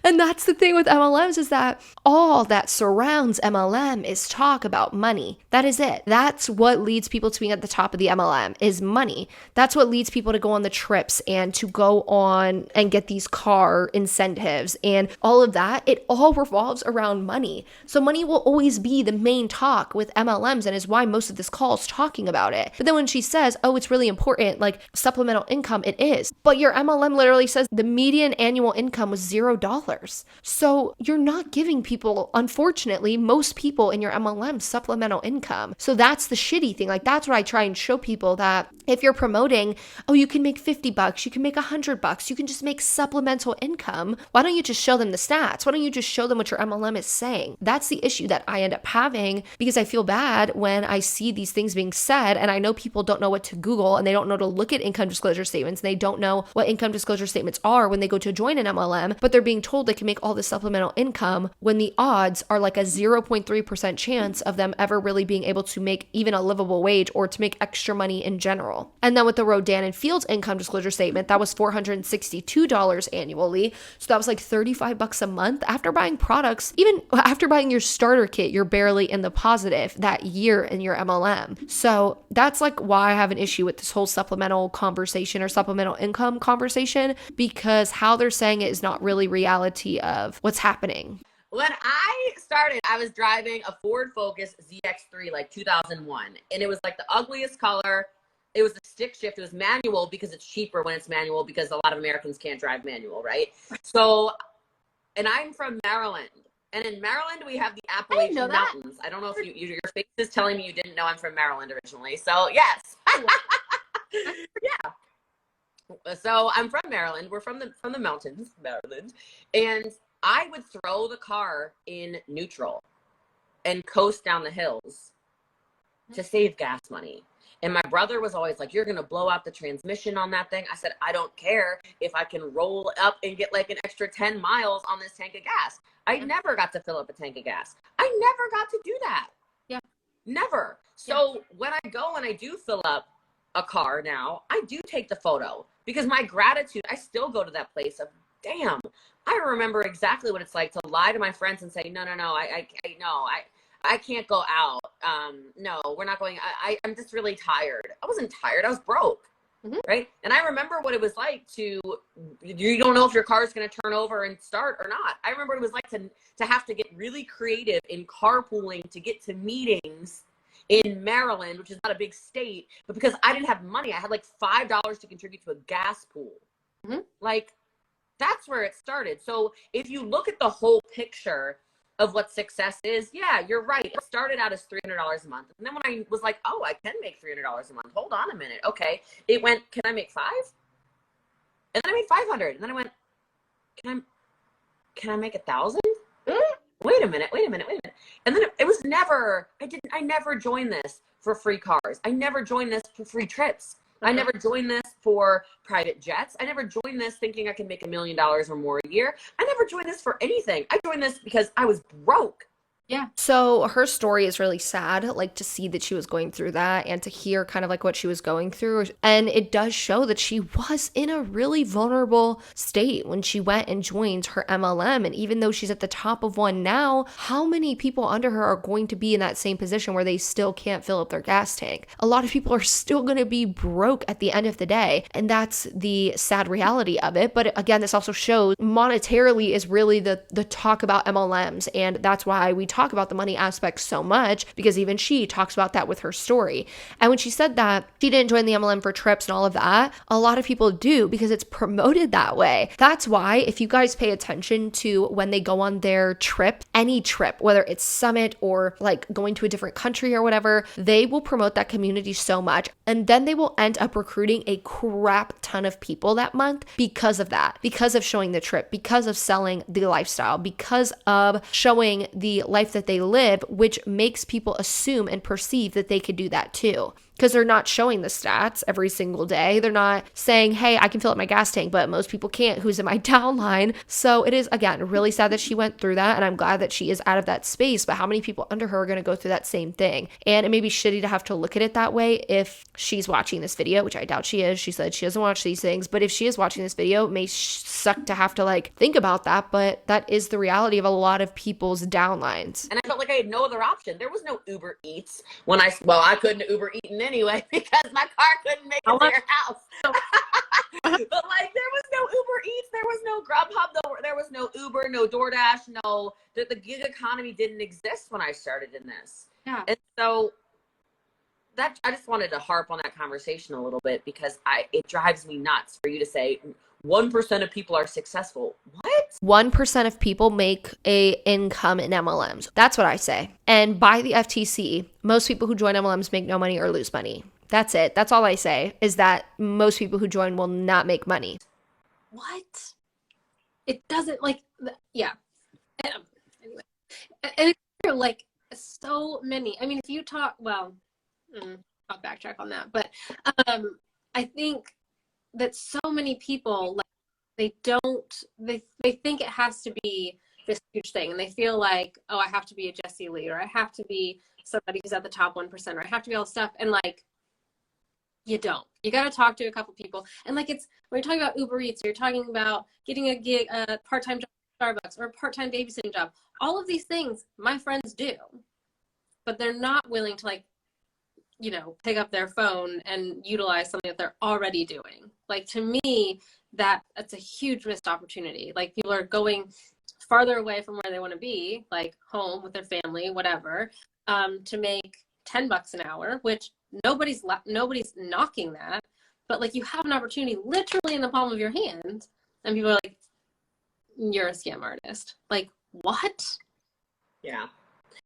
And that's the thing with MLMs, is that all that surrounds MLM is talk about money. That is it. That's what leads people to being at the top of the MLM, is money. That's what leads people to go on the trips and to go on and get these car incentives and all of that. It all revolves around money. So money will always be the main talk with MLMs, and is why most of this call is talking about it. But then when she says, oh, it's really important, like supplemental income, it is. But your MLM literally says the median annual income was $0. So you're not giving people, unfortunately, most people in your MLM supplemental income. So that's the shitty thing. Like, that's what I try and show people, that if you're promoting, oh, you can make $50, you can make $100, you can just make supplemental income. Why don't you just show them the stats? Why don't you just show them what your MLM is saying? That's the issue that I end up having, because I feel bad when I see these things being said, and I know people don't know what to Google, and they don't know to look at income disclosure statements, and they don't know what income disclosure statements are when they go to join an MLM, but they're being told they can make all this supplemental income when the odds are like a 0.3% chance of them ever really being able to make even a livable wage or to make extra money in general. And then with the Rodan and Fields income disclosure statement, that was $462 annually. So that was like $35 a month. After buying products, even after buying your starter kit, you're barely in the positive that year in your MLM. So that's like why I have an issue with this whole supplemental conversation or supplemental income conversation, because how they're saying it is not really reality of what's happening. When I started, I was driving a Ford Focus ZX3, like 2001, and it was like the ugliest color. It was a stick shift. It was manual because it's cheaper when it's manual, because a lot of Americans can't drive manual, right? So, and I'm from Maryland. And in Maryland, we have the Appalachian Mountains. I don't know if your face is telling me you didn't know I'm from Maryland originally. So, yes. Yeah. So, I'm from Maryland. We're from the mountains, Maryland. And I would throw the car in neutral and coast down the hills to save gas money. And my brother was always like, you're going to blow out the transmission on that thing. I said, I don't care if I can roll up and get like an extra 10 miles on this tank of gas. I never got to fill up a tank of gas. I never got to do that. Yeah. Never. So when I go and I do fill up a car now, I do take the photo, because my gratitude, I still go to that place of, damn, I remember exactly what it's like to lie to my friends and say, no, I can't go out. No, we're not going. I'm just really tired. I wasn't tired. I was broke. Mm-hmm. Right. And I remember what it was like you don't know if your car is going to turn over and start or not. I remember what it was like to have to get really creative in carpooling to get to meetings in Maryland, which is not a big state, but because I didn't have money, I had like $5 to contribute to a gas pool. Mm-hmm. Like, that's where it started. So if you look at the whole picture of what success is, yeah, you're right. It started out as $300 a month. And then when I was like, oh, I can make $300 a month. Hold on a minute. Okay. It went, can I make 5? And then I made 500. And then I went, can I make 1,000? Wait a minute. And then it was never, I never joined this for free cars. I never joined this for free trips. I never joined this for private jets. I never joined this thinking I could make $1 million or more a year. I never joined this for anything. I joined this because I was broke. Yeah. So her story is really sad, like to see that she was going through that and to hear kind of like what she was going through. And it does show that she was in a really vulnerable state when she went and joined her MLM. And even though she's at the top of one now, how many people under her are going to be in that same position where they still can't fill up their gas tank? A lot of people are still going to be broke at the end of the day. And that's the sad reality of it. But again, this also shows monetarily is really the talk about MLMs. And that's why we talk about the money aspect so much, because even she talks about that with her story. And when she said that she didn't join the MLM for trips and all of that, a lot of people do, because it's promoted that way. That's why if you guys pay attention to when they go on their trip, any trip, whether it's summit or like going to a different country or whatever, they will promote that community so much. And then they will end up recruiting a crap ton of people that month because of that, because of showing the trip, because of selling the lifestyle, because of showing the life that they live, which makes people assume and perceive that they could do that too. Because they're not showing the stats every single day. They're not saying, hey, I can fill up my gas tank, but most people can't who's in my downline. So it is, again, really sad that she went through that. And I'm glad that she is out of that space. But how many people under her are going to go through that same thing? And it may be shitty to have to look at it that way if she's watching this video, which I doubt she is. She said she doesn't watch these things. But if she is watching this video, it may suck to have to like think about that. But that is the reality of a lot of people's downlines. And I felt like I had no other option. There was no Uber Eats when I couldn't Uber Eat anyway because my car couldn't make it to your house. But like, there was no Uber Eats, there was no Grubhub, there was no Uber, no DoorDash, the gig economy didn't exist when I started in this. Yeah. And so that, I just wanted to harp on that conversation a little bit, because it drives me nuts for you to say 1% of people are successful. What? 1% of people make a income in MLMs. That's what I say. And by the FTC, most people who join MLMs make no money or lose money. That's it. That's all I say, is that most people who join will not make money. What? It doesn't, like, yeah. Anyway. And it's true. like so many. I mean, if you talk, well, I'll backtrack on that. But I think that so many people, like, they think it has to be this huge thing, and they feel like, oh, I have to be a Jessie Lee, or I have to be somebody who's at the top 1%, or I have to be all this stuff. And like, you don't. You got to talk to a couple people. And like, it's when you're talking about Uber Eats, or you're talking about getting a gig, a part-time job at Starbucks, or a part-time babysitting job. All of these things my friends do, but they're not willing to, like, you know, pick up their phone and utilize something that they're already doing. Like, to me, that's a huge missed opportunity. Like, people are going farther away from where they want to be, like home with their family, whatever, to make $10 an hour, which nobody's knocking that, but like, you have an opportunity literally in the palm of your hand, and people are like, you're a scam artist. Like, what? Yeah.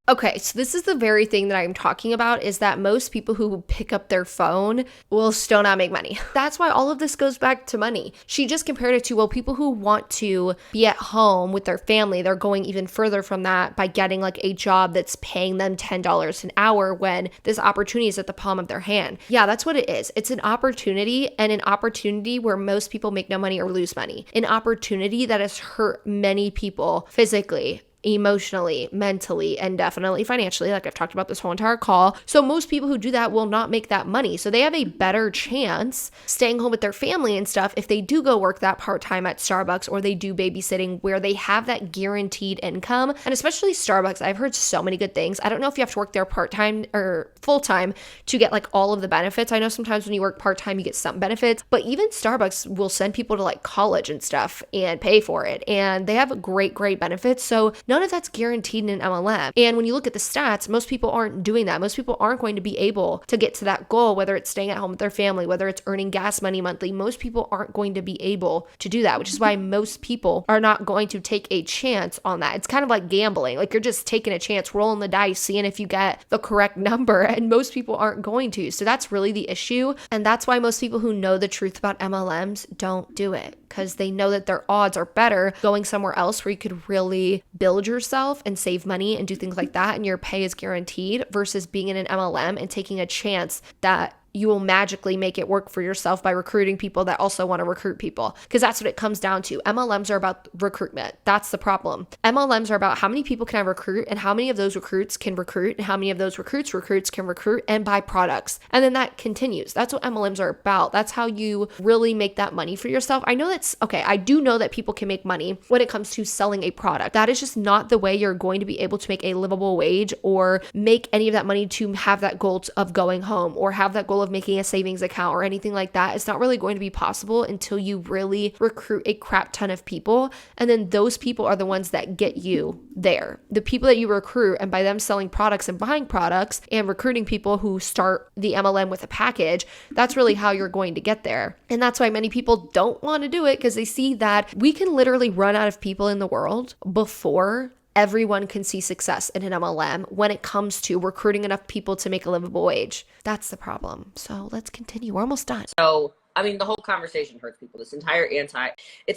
Okay, so this is the very thing that I'm talking about, is that most people who pick up their phone will still not make money. That's why all of this goes back to money. She just compared it to, well, people who want to be at home with their family, they're going even further from that by getting like a job that's paying them $10 an hour when this opportunity is at the palm of their hand. Yeah, that's what it is. It's an opportunity, and an opportunity where most people make no money or lose money. An opportunity that has hurt many people physically, emotionally, mentally, and definitely financially, like I've talked about this whole entire call. So most people who do that will not make that money. So they have a better chance staying home with their family and stuff if they do go work that part-time at Starbucks, or they do babysitting, where they have that guaranteed income. And especially Starbucks, I've heard so many good things. I don't know if you have to work there part-time or full-time to get like all of the benefits. I know sometimes when you work part-time, you get some benefits, but even Starbucks will send people to like college and stuff and pay for it. And they have great benefits. So none of that's guaranteed in an MLM. And when you look at the stats, most people aren't doing that. Most people aren't going to be able to get to that goal, whether it's staying at home with their family, whether it's earning gas money monthly. Most people aren't going to be able to do that, which is why most people are not going to take a chance on that. It's kind of like gambling. Like, you're just taking a chance, rolling the dice, seeing if you get the correct number, and most people aren't going to. So that's really the issue. And that's why most people who know the truth about MLMs don't do it, because they know that their odds are better going somewhere else where you could really build yourself and save money and do things like that, and your pay is guaranteed, versus being in an MLM and taking a chance that you will magically make it work for yourself by recruiting people that also want to recruit people. Because that's what it comes down to. MLMs are about recruitment. That's the problem. MLMs are about how many people can I recruit, and how many of those recruits can recruit, and how many of those recruits can recruit and buy products. And then that continues. That's what MLMs are about. That's how you really make that money for yourself. I know I do know that people can make money when it comes to selling a product. That is just not the way you're going to be able to make a livable wage, or make any of that money to have that goal of going home, or have that goal of making a savings account or anything like that. It's not really going to be possible until you really recruit a crap ton of people. And then those people are the ones that get you there. The people that you recruit, and by them selling products and buying products and recruiting people who start the MLM with a package, that's really how you're going to get there. And that's why many people don't want to do it, because they see that we can literally run out of people in the world before everyone can see success in an MLM when it comes to recruiting enough people to make a livable wage. That's the problem. So let's continue. We're almost done. So, I mean, the whole conversation hurts people. This entire it's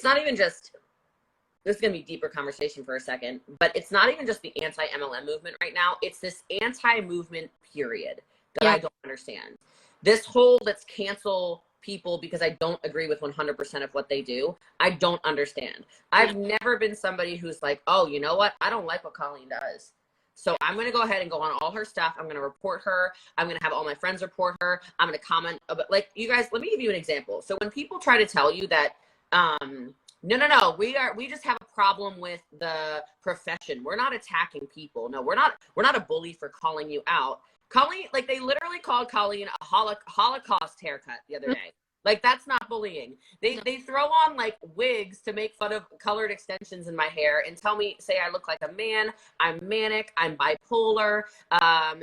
not even just, this is going to be a deeper conversation for a second, but it's not even just the anti-MLM movement right now. It's this anti-movement period that I don't understand. This whole let's cancel people because I don't agree with 100% of what they do, I don't understand. I've never been somebody who's like, oh, you know what? I don't like what Colleen does. So I'm going to go ahead and go on all her stuff. I'm going to report her. I'm going to have all my friends report her. I'm going to comment about, like, you guys, let me give you an example. So when people try to tell you that, no, we just have a problem with the profession. We're not attacking people. No, we're not a bully for calling you out. Colleen, like, they literally called Colleen a Holocaust haircut the other day. Like, that's not bullying. They throw on like wigs to make fun of colored extensions in my hair and say I look like a man. I'm manic. I'm bipolar.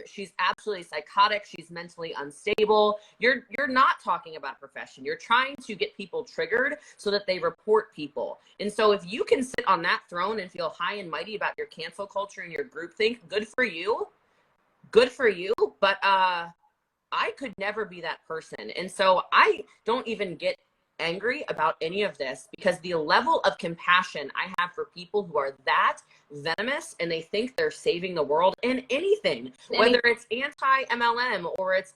She's absolutely psychotic. She's mentally unstable. You're not talking about a profession. You're trying to get people triggered so that they report people. And so if you can sit on that throne and feel high and mighty about your cancel culture and your groupthink, good for you. Good for you. But I could never be that person. And so I don't even get angry about any of this because the level of compassion I have for people who are that venomous and they think they're saving the world in anything, whether it's anti-MLM or it's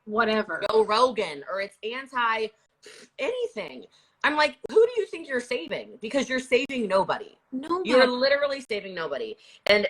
whatever, Joe Rogan, or it's anti anything. I'm like, who do you think you're saving? Because you're saving nobody. You're literally saving nobody. And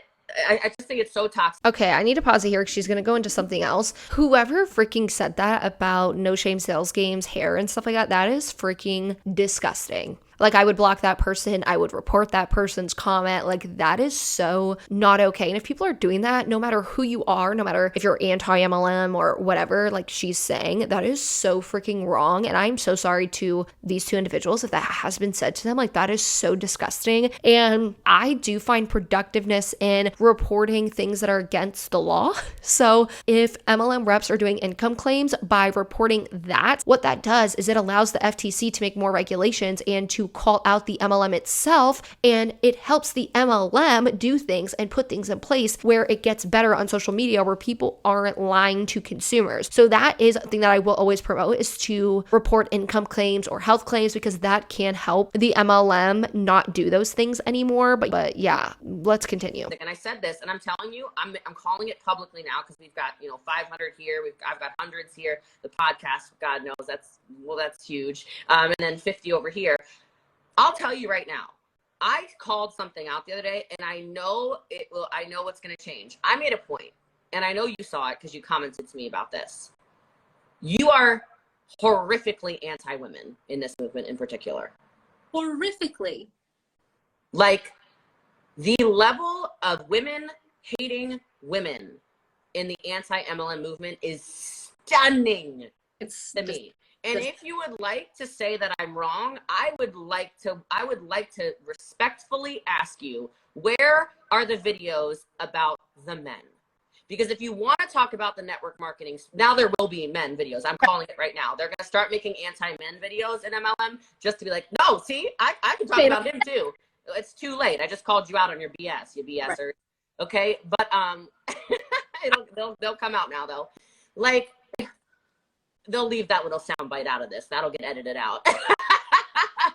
I just think it's so toxic. Okay, I need to pause it here because she's going to go into something else. Whoever freaking said that about no shame sales games, hair and stuff like that, that is freaking disgusting. Like, I would block that person. I would report that person's comment. Like, that is so not okay. And if people are doing that, no matter who you are, no matter if you're anti-MLM or whatever, like she's saying, that is so freaking wrong. And I'm so sorry to these two individuals if that has been said to them. Like, that is so disgusting. And I do find productiveness in reporting things that are against the law. So if MLM reps are doing income claims, by reporting that, what that does is it allows the FTC to make more regulations and to call out the MLM itself, and it helps the MLM do things and put things in place where it gets better on social media where people aren't lying to consumers. So that is a thing that I will always promote, is to report income claims or health claims, because that can help the MLM not do those things anymore. But yeah, let's continue. And I said this, and I'm telling you, I'm calling it publicly now because we've got 500 here, I've got hundreds here. The podcast, God knows, that's huge, and then 50 over here. I'll tell you right now, I called something out the other day, and I know what's going to change. I made a point, and I know you saw it because you commented to me about this. You are horrifically anti-women in this movement in particular. Horrifically. Like, the level of women hating women in the anti-MLM movement is stunning to me. And if you would like to say that I'm wrong, I would like to respectfully ask you, where are the videos about the men? Because if you want to talk about the network marketing, now there will be men videos. I'm calling it right now. They're going to start making anti-men videos in MLM just to be like, no, see, I can talk about him too. It's too late. I just called you out on your BS, you BSers. Right. Okay, but they'll come out now though. Like, they'll leave that little soundbite out of this. That'll get edited out.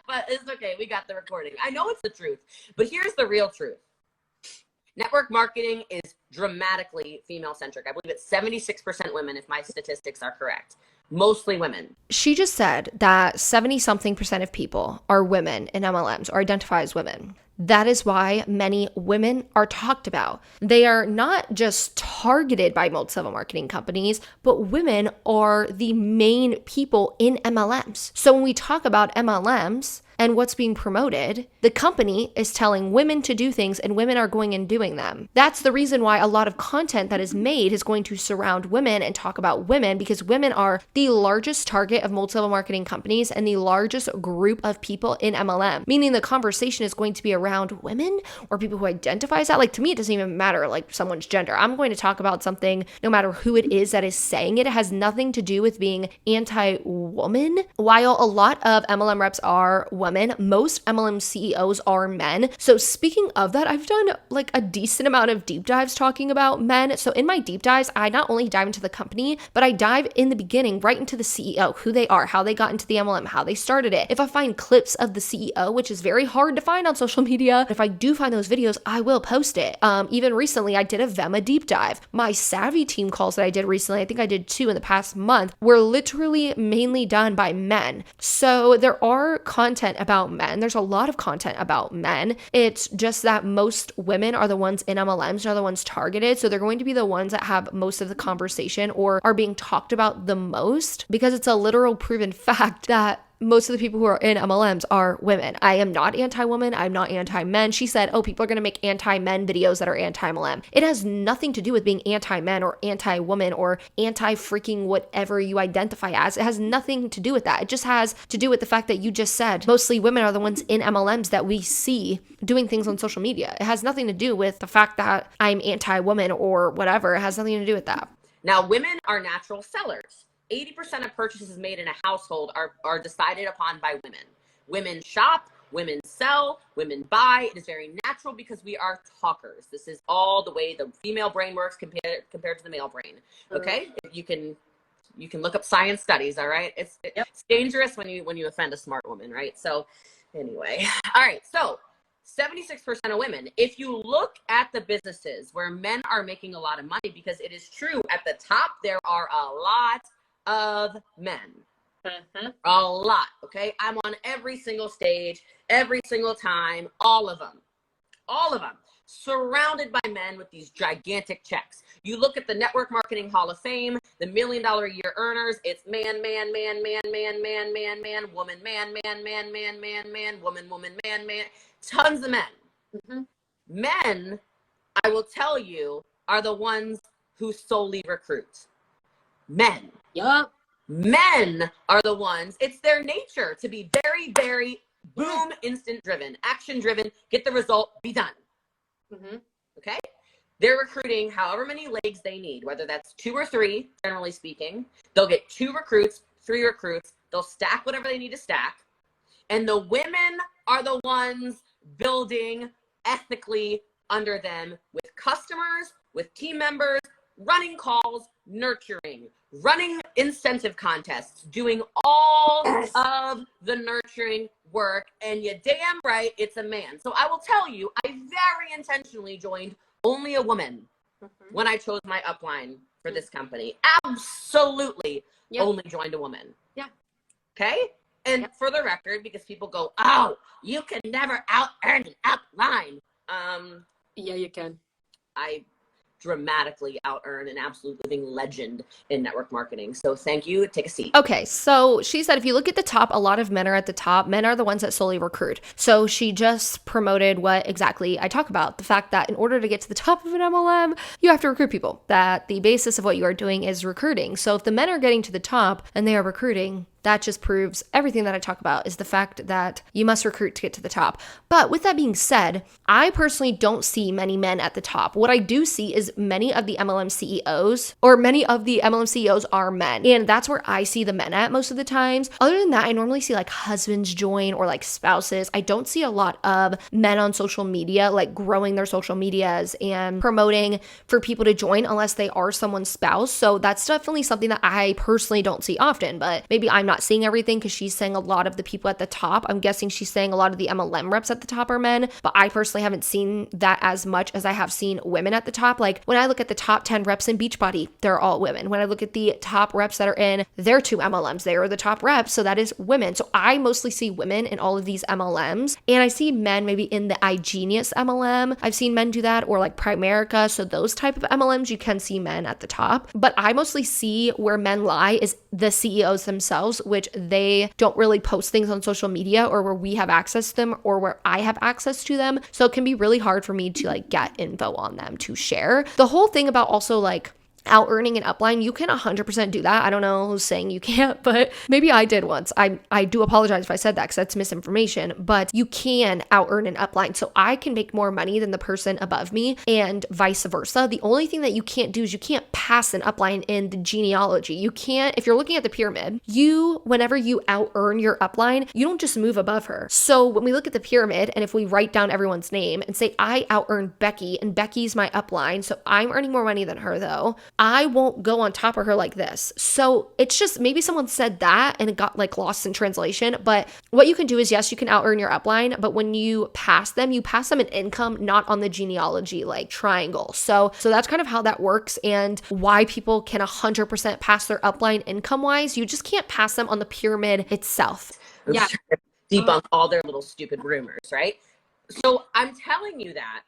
But it's okay. We got the recording. I know it's the truth, but here's the real truth. Network marketing is dramatically female-centric. I believe it's 76% women, if my statistics are correct. Mostly women. She just said that 70-something% of people are women in MLMs or identify as women. That is why many women are talked about. They are not just targeted by multi-level marketing companies, but women are the main people in MLMs. So when we talk about MLMs and what's being promoted, the company is telling women to do things and women are going and doing them. That's the reason why a lot of content that is made is going to surround women and talk about women, because women are the largest target of multi-level marketing companies and the largest group of people in MLM, meaning the conversation is going to be around women or people who identify as that. Like, to me, it doesn't even matter like someone's gender. I'm going to talk about something no matter who it is that is saying it. It has nothing to do with being anti-woman. While a lot of MLM reps are women, most MLM CEOs are men. So speaking of that, I've done like a decent amount of deep dives talking about men. So in my deep dives, I not only dive into the company, but I dive in the beginning right into the CEO, who they are, how they got into the MLM, how they started it. If I find clips of the CEO, which is very hard to find on social media, if I do find those videos, I will post it. Even recently, I did a Vema deep dive. My Savvy team calls that I did recently, I think I did 2 in the past month, were literally mainly done by men. So there are content about men. There's a lot of content about men. It's just that most women are the ones in MLMs, are the ones targeted. So they're going to be the ones that have most of the conversation or are being talked about the most, because it's a literal proven fact that most of the people who are in MLMs are women. I am not anti-woman. I'm not anti-men. She said, oh, people are going to make anti-men videos that are anti-MLM. It has nothing to do with being anti-men or anti-woman or anti-freaking whatever you identify as. It has nothing to do with that. It just has to do with the fact that you just said mostly women are the ones in MLMs that we see doing things on social media. It has nothing to do with the fact that I'm anti-woman or whatever. It has nothing to do with that. Now, women are natural sellers. 80% of purchases made in a household are decided upon by women. Women shop, women sell, women buy. It is very natural because we are talkers. This is all the way the female brain works compared to the male brain. Okay? You can You can look up science studies. All right. It's dangerous when you offend a smart woman. Right. So anyway. All right. So 76% of women, if you look at the businesses where men are making a lot of money, because it is true at the top, there are a lot of men. A lot. Okay. I'm on every single stage, every single time, all of them, surrounded by men with these gigantic checks. You look at the Network Marketing Hall of Fame, the $1 million a year earners, it's man, man, man, man, man, man, man, man, woman, man, man, man, man, man, man, woman, woman, man, man, tons of men. Men, I will tell you, are the ones who solely recruit. Men. Yup. Men are the ones, it's their nature to be very, very boom, instant driven, action driven, get the result, be done. Okay? They're recruiting however many legs they need, whether that's 2 or 3, generally speaking. They'll get 2 recruits, 3 recruits. They'll stack whatever they need to stack. And the women are the ones building ethically under them with customers, with team members, running calls, nurturing, running incentive contests, doing all of the nurturing work. And you damn right, it's a man. So I will tell you, I very intentionally joined only a woman when I chose my upline for this company. Absolutely only joined a woman. Yeah. Okay? And for the record, because people go, oh, you can never out earn an upline. Yeah, you can. I dramatically out earn an absolute living legend in network marketing. So thank you. Take a seat. Okay, so she said if you look at the top, a lot of men are at the top. Men are the ones that solely recruit. So she just promoted what exactly I talk about. The fact that in order to get to the top of an MLM, you have to recruit people. That the basis of what you are doing is recruiting. So if the men are getting to the top and they are recruiting, that just proves everything that I talk about is the fact that you must recruit to get to the top. But with that being said, I personally don't see many men at the top. What I do see is many of the MLM CEOs are men. And that's where I see the men at most of the times. Other than that, I normally see like husbands join or like spouses. I don't see a lot of men on social media, like growing their social medias and promoting for people to join unless they are someone's spouse. So that's definitely something that I personally don't see often, but maybe I'm not seeing everything because she's saying a lot of the people at the top. I'm guessing she's saying a lot of the MLM reps at the top are men, but I personally haven't seen that as much as I have seen women at the top. Like when I look at the top 10 reps in Beachbody, they're all women. When I look at the top reps that are in their 2 MLMs, they are the top reps. So that is women. So I mostly see women in all of these MLMs, and I see men maybe in the iGenius MLM. I've seen men do that, or like Primerica. So those type of MLMs, you can see men at the top, but I mostly see where men lie is the CEOs themselves, which they don't really post things on social media or where we have access to them or where I have access to them. So it can be really hard for me to like get info on them to share. The whole thing about also like out earning an upline, you can 100% do that. I don't know who's saying you can't, but maybe I did once. I do apologize if I said that because that's misinformation, but you can out earn an upline. So I can make more money than the person above me and vice versa. The only thing that you can't do is you can't pass an upline in the genealogy. You can't, if you're looking at the pyramid, whenever you out earn your upline, you don't just move above her. So when we look at the pyramid and if we write down everyone's name and say, I out earned Becky and Becky's my upline, so I'm earning more money than her though, I won't go on top of her like this. So it's just maybe someone said that and it got like lost in translation. But what you can do is, yes, you can out earn your upline, but when you pass them in income, not on the genealogy like triangle. So that's kind of how that works and why people can 100% pass their upline income wise. You just can't pass them on the pyramid itself. Yeah. Debunk all their little stupid rumors, right? So I'm telling you that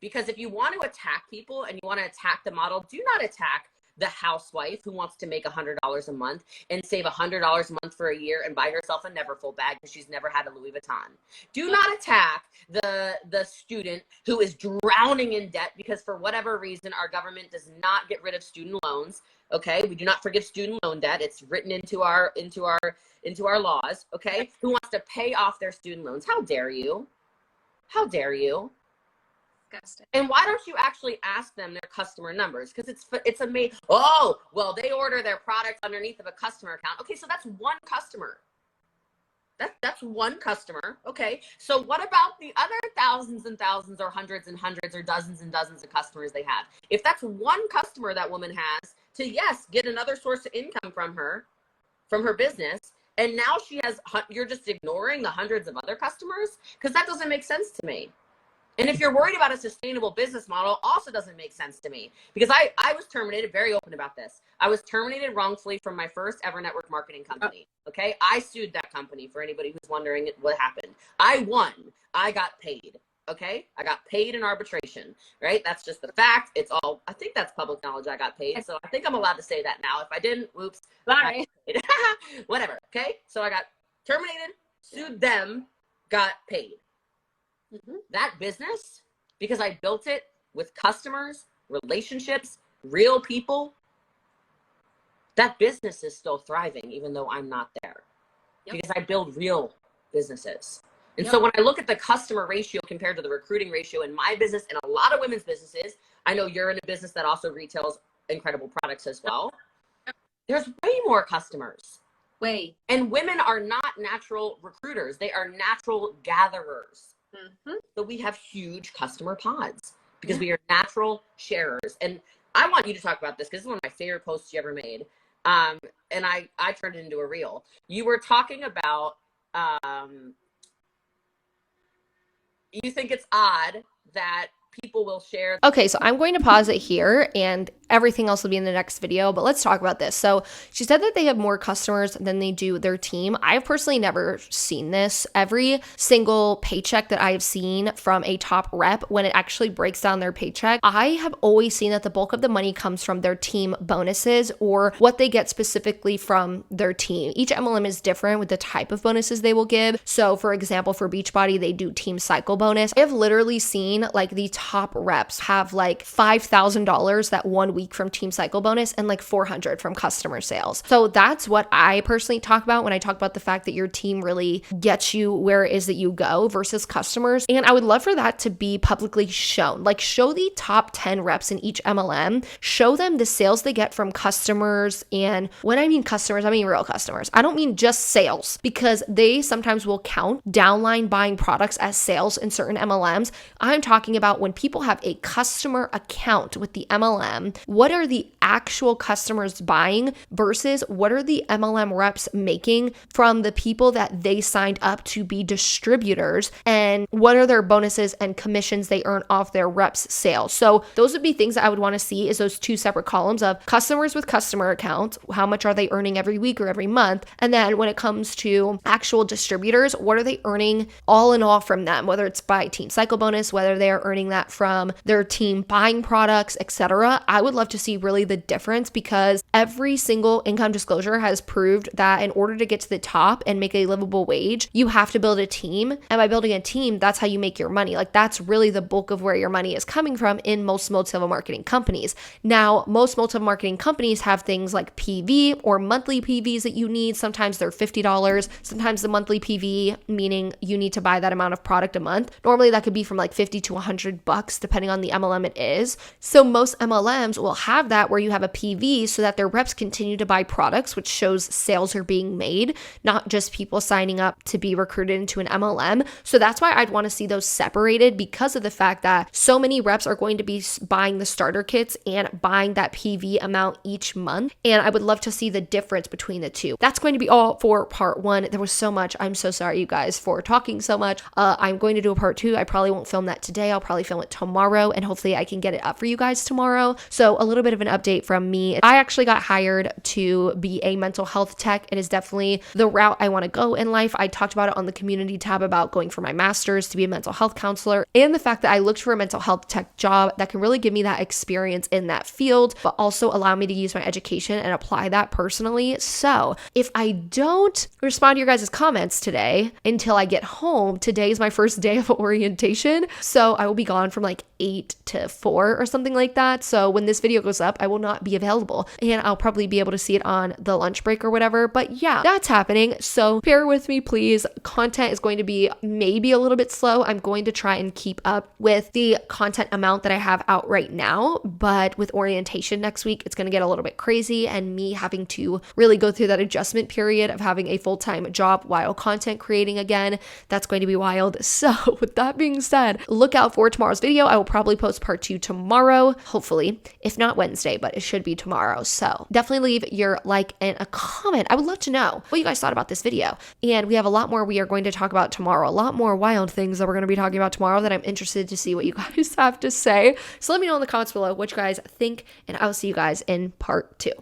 because if you want to attack people and you want to attack the model, do not attack the housewife who wants to make $100 a month and save $100 a month for a year and buy herself a Neverfull bag because she's never had a Louis Vuitton. Do not attack the student who is drowning in debt because for whatever reason our government does not get rid of student loans. Okay, we do not forgive student loan debt. It's written into our laws. Okay, who wants to pay off their student loans? How dare you? How dare you? And why don't you actually ask them their customer numbers? Because it's amazing. Oh, well, they order their products underneath of a customer account. Okay, so that's one customer. That's one customer. Okay, so what about the other thousands and thousands or hundreds and hundreds or dozens and dozens of customers they have? If that's one customer that woman has, to, yes, get another source of income from her business. And now you're just ignoring the hundreds of other customers, because that doesn't make sense to me. And if you're worried about a sustainable business model, also doesn't make sense to me, because I was terminated, very open about this. I was terminated wrongfully from my first ever network marketing company. Okay. I sued that company, for anybody who's wondering what happened. I won. I got paid. Okay. I got paid in arbitration, right? That's just the fact. I think that's public knowledge. I got paid. So I think I'm allowed to say that now. If I didn't, whoops. Sorry. Whatever. Okay. So I got terminated, sued them, got paid. That business, because I built it with customers, relationships, real people, that business is still thriving, even though I'm not there. Because I build real businesses. And so when I look at the customer ratio compared to the recruiting ratio in my business and a lot of women's businesses, I know you're in a business that also retails incredible products as well. There's way more customers. And women are not natural recruiters. They are natural gatherers. So we have huge customer pods because we are natural sharers. And I want you to talk about this, because this is one of my favorite posts you ever made. And I turned it into a reel. You were talking about, you think it's odd that people will share. Okay, so I'm going to pause it here, and everything else will be in the next video, but let's talk about this. So she said that they have more customers than they do their team. I've personally never seen this. Every single paycheck that I've seen from a top rep, when it actually breaks down their paycheck, I have always seen that the bulk of the money comes from their team bonuses, or what they get specifically from their team. Each MLM is different with the type of bonuses they will give. So for example, for Beachbody, they do team cycle bonus. I have literally seen like the top reps have like $5,000 that 1 week from team cycle bonus and like 400 from customer sales. So that's what I personally talk about when I talk about the fact that your team really gets you where it is that you go versus customers. And I would love for that to be publicly shown. Like, show the top 10 reps in each MLM, show them the sales they get from customers. And when I mean customers, I mean real customers. I don't mean just sales, because they sometimes will count downline buying products as sales in certain MLMs. I'm talking about when people have a customer account with the MLM, what are the actual customers buying versus what are the MLM reps making from the people that they signed up to be distributors, and what are their bonuses and commissions they earn off their reps' sales. So those would be things that I would want to see, is those two separate columns of customers with customer accounts, how much are they earning every week or every month, and then when it comes to actual distributors, what are they earning all in all from them, whether it's by team cycle bonus, whether they are earning that from their team buying products, etc. I would love to see really the difference, because every single income disclosure has proved that in order to get to the top and make a livable wage, you have to build a team. And by building a team, that's how you make your money. Like, that's really the bulk of where your money is coming from in most multi-level marketing companies. Now, most multi-level marketing companies have things like PV or monthly PVs that you need. Sometimes they're $50. Sometimes the monthly PV, meaning you need to buy that amount of product a month. Normally that could be from like 50 to $100, depending on the MLM it is. So most MLMs will have that where you have a PV so that their reps continue to buy products, which shows sales are being made, not just people signing up to be recruited into an MLM. So that's why I'd want to see those separated, because of the fact that so many reps are going to be buying the starter kits and buying that PV amount each month. And I would love to see the difference between the two. That's going to be all for part one. There was so much. I'm so sorry, you guys, for talking so much. I'm going to do a part two. I probably won't film that today. I'll probably film it tomorrow, and hopefully I can get it up for you guys tomorrow. So a little bit of an update from me. I actually got hired to be a mental health tech. It is definitely the route I want to go in life. I talked about it on the community tab about going for my master's to be a mental health counselor, and the fact that I looked for a mental health tech job that can really give me that experience in that field, but also allow me to use my education and apply that personally. So if I don't respond to your guys' comments today until I get home, today is my first day of orientation. So I will be gone from like 8 to 4 or something like that. So when this video goes up, I will not be available, and I'll probably be able to see it on the lunch break or whatever. But yeah, that's happening. So bear with me, please. Content is going to be maybe a little bit slow. I'm going to try and keep up with the content amount that I have out right now, but with orientation next week, it's going to get a little bit crazy, and me having to really go through that adjustment period of having a full-time job while content creating again, that's going to be wild. So with that being said, look out for tomorrow's video. I will probably post part 2 tomorrow, hopefully, if not Wednesday, but it should be tomorrow. So definitely leave your like and a comment. I would love to know what you guys thought about this video. And we have a lot more we are going to talk about tomorrow, a lot more wild things that we're going to be talking about tomorrow that I'm interested to see what you guys have to say. So let me know in the comments below what you guys think, and I will see you guys in part 2.